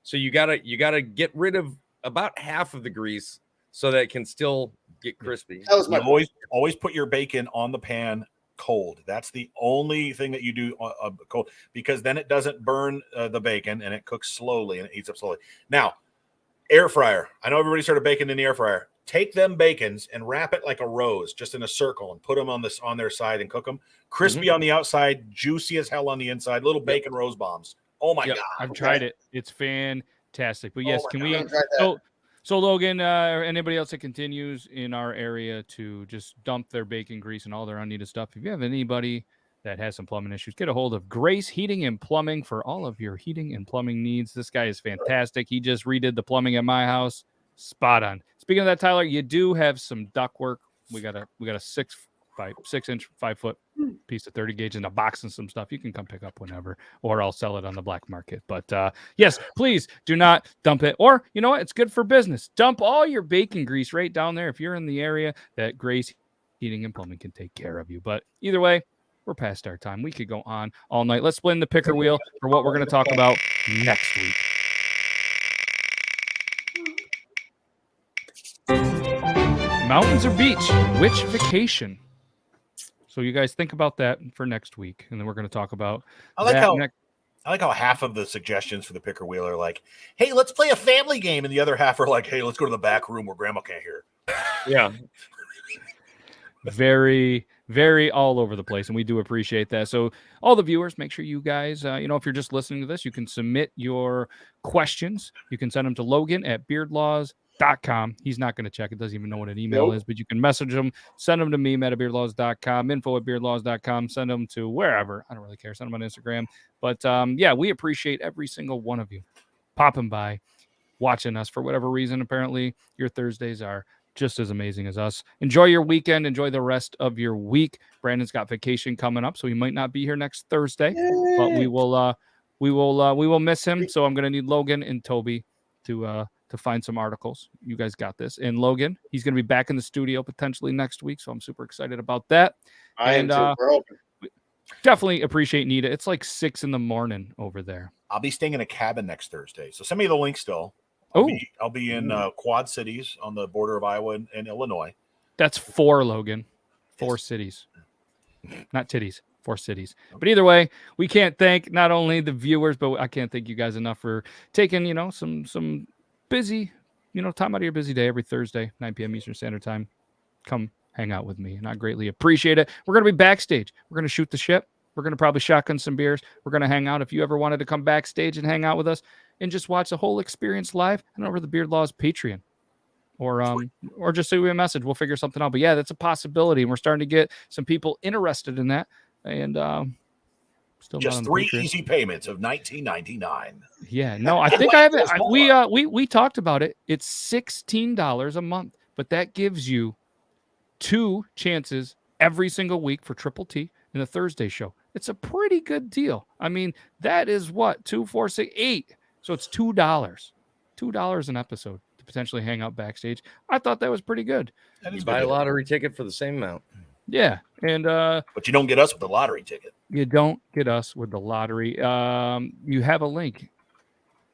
Speaker 2: So you gotta get rid of about half of the grease so that it can still get crispy.
Speaker 3: That was my
Speaker 4: You
Speaker 3: point.
Speaker 4: always put your bacon on the pan cold. That's the only thing that you do cold, because then it doesn't burn the bacon and it cooks slowly and it heats up slowly. Now, air fryer. I know everybody started baking in the air fryer. Take them bacons and wrap it like a rose, just in a circle, and put them on their side and cook them. Crispy on the outside, juicy as hell on the inside. Little bacon rose bombs. Oh my
Speaker 7: Yep,
Speaker 4: god!
Speaker 7: I've tried it. It's fantastic. But yes,
Speaker 3: my
Speaker 7: can
Speaker 3: God,
Speaker 7: we?
Speaker 3: I'm gonna try that.
Speaker 7: So Logan, or anybody else that continues in our area to just dump their bacon grease and all their unneeded stuff. If you have anybody that has some plumbing issues, get a hold of Grace Heating and Plumbing for all of your heating and plumbing needs. This guy is fantastic. He just redid the plumbing at my house. Spot on. Speaking of that, Tyler, you do have some ductwork. We got a 6'6" 5 foot piece of 30 gauge in a box and some stuff. You can come pick up whenever, or I'll sell it on the black market. But yes, please do not dump it. Or you know what? It's good for business. Dump all your bacon grease right down there if you're in the area that Grace Heating and Plumbing can take care of you. But either way, we're past our time. We could go on all night. Let's spin the picker wheel for what we're going to talk about next week. Mountains or beach? Which vacation? So you guys think about that for next week, and then we're going to talk about
Speaker 4: I like
Speaker 7: that
Speaker 4: how
Speaker 7: next.
Speaker 4: I like how half of the suggestions for the picker wheel are like, "Hey, let's play a family game," and the other half are like, "Hey, let's go to the back room where Grandma can't hear."
Speaker 2: Yeah,
Speaker 7: Very, very all over the place, and we do appreciate that. So all the viewers, make sure you guys, if you're just listening to this, you can submit your questions. You can send them to Logan at beardlaws.com. He's not going to check. It doesn't even know what an email
Speaker 3: Nope.
Speaker 7: is, but you can message him, send them to me, metabeardlaws.com, info@beardlaws.com, send them to wherever. I don't really care. Send them on Instagram. But yeah, we appreciate every single one of you popping by, watching us. For whatever reason, apparently your Thursdays are just as amazing as us. Enjoy your weekend. Enjoy the rest of your week. Brandon's got vacation coming up, so he might not be here next Thursday, but we will miss him. So I'm going to need Logan and Toby to find some articles. You guys got this. And Logan, he's going to be back in the studio potentially next week, so I'm super excited about that.
Speaker 3: I am
Speaker 7: And,
Speaker 3: too. We're open.
Speaker 7: Definitely appreciate Nita. It's like 6 a.m. over there.
Speaker 4: I'll be staying in a cabin next Thursday, so send me the link still.
Speaker 7: Oh,
Speaker 4: I'll be in Quad Cities on the border of Iowa and Illinois.
Speaker 7: that's 4, Logan. 4
Speaker 4: Yes.
Speaker 7: cities. Not titties. 4 cities. But either way, we can't thank not only the viewers, but I can't thank you guys enough for taking, some busy, time out of your busy day every Thursday, 9 p.m. Eastern Standard Time. Come hang out with me, and I greatly appreciate it. We're going to be backstage. We're going to shoot the ship. We're going to probably shotgun some beers. We're going to hang out. If you ever wanted to come backstage and hang out with us and just watch the whole experience live, and over the Beard Laws Patreon. Or just send me a message. We'll figure something out. But yeah, that's a possibility. And we're starting to get some people interested in that. And still not
Speaker 4: Just
Speaker 7: on the
Speaker 4: 3
Speaker 7: Patreon.
Speaker 4: easy payments of $19.99.
Speaker 7: Yeah, no, I think I have it. We talked about it. It's $16 a month, but that gives you 2 chances every single week for Triple T in the Thursday show. It's a pretty good deal. I mean, that is what 2, 4, 6, 8. So it's $2. $2 an episode to potentially hang out backstage. I thought that was pretty good.
Speaker 4: That
Speaker 2: You
Speaker 4: is
Speaker 2: buy a
Speaker 4: good.
Speaker 2: lottery ticket for the same amount.
Speaker 7: Yeah. And
Speaker 4: But you don't get us with the lottery ticket.
Speaker 7: you don't get us with the lottery. You have a link.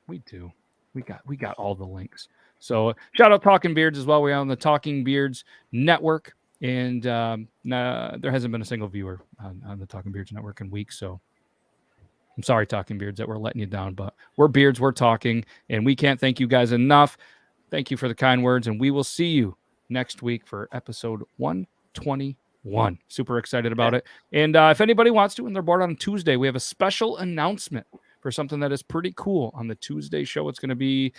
Speaker 7: We do. We got all the links. So shout out Talking Beards as well. We're on the Talking Beards network. And there hasn't been a single viewer on the Talking Beards network in weeks. So I'm sorry, Talking Beards, that we're letting you down. But we're Beards, we're talking. And we can't thank you guys enough. Thank you for the kind words. And we will see you next week for episode 121. Super excited about it. And if anybody wants to, and they're bored on Tuesday, we have a special announcement for something that is pretty cool on the Tuesday show. It's going to be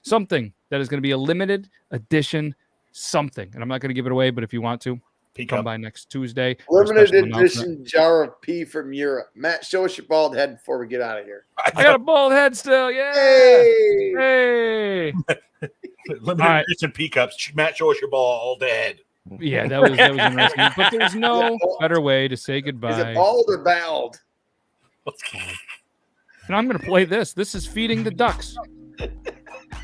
Speaker 7: something that is going to be a limited edition something. And I'm not going to give it away, but if you want to, come by next Tuesday.
Speaker 3: Limited edition jar of pee from Europe. Matt, show us your bald head before we get out of here.
Speaker 7: I got a bald head still. Yeah.
Speaker 3: Hey!
Speaker 7: Hey.
Speaker 4: Limited edition pee cups. Matt, show us your bald head.
Speaker 7: Yeah, that was interesting. But there's no better way to say
Speaker 3: Is
Speaker 7: goodbye.
Speaker 3: it bald or bald?
Speaker 7: And I'm going to play this. This is Feeding the Ducks.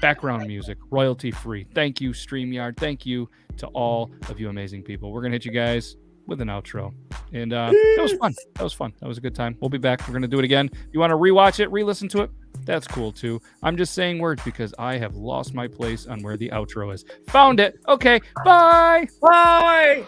Speaker 7: Background music, royalty free. Thank you, StreamYard. Thank you to all of you amazing people. We're going to hit you guys with an outro. And that was fun. That was fun. That was a good time. We'll be back. We're going to do it again. If you want to rewatch it, re-listen to it, that's cool too. I'm just saying words because I have lost my place on where the outro is. Found it. Okay. Bye.
Speaker 2: Bye.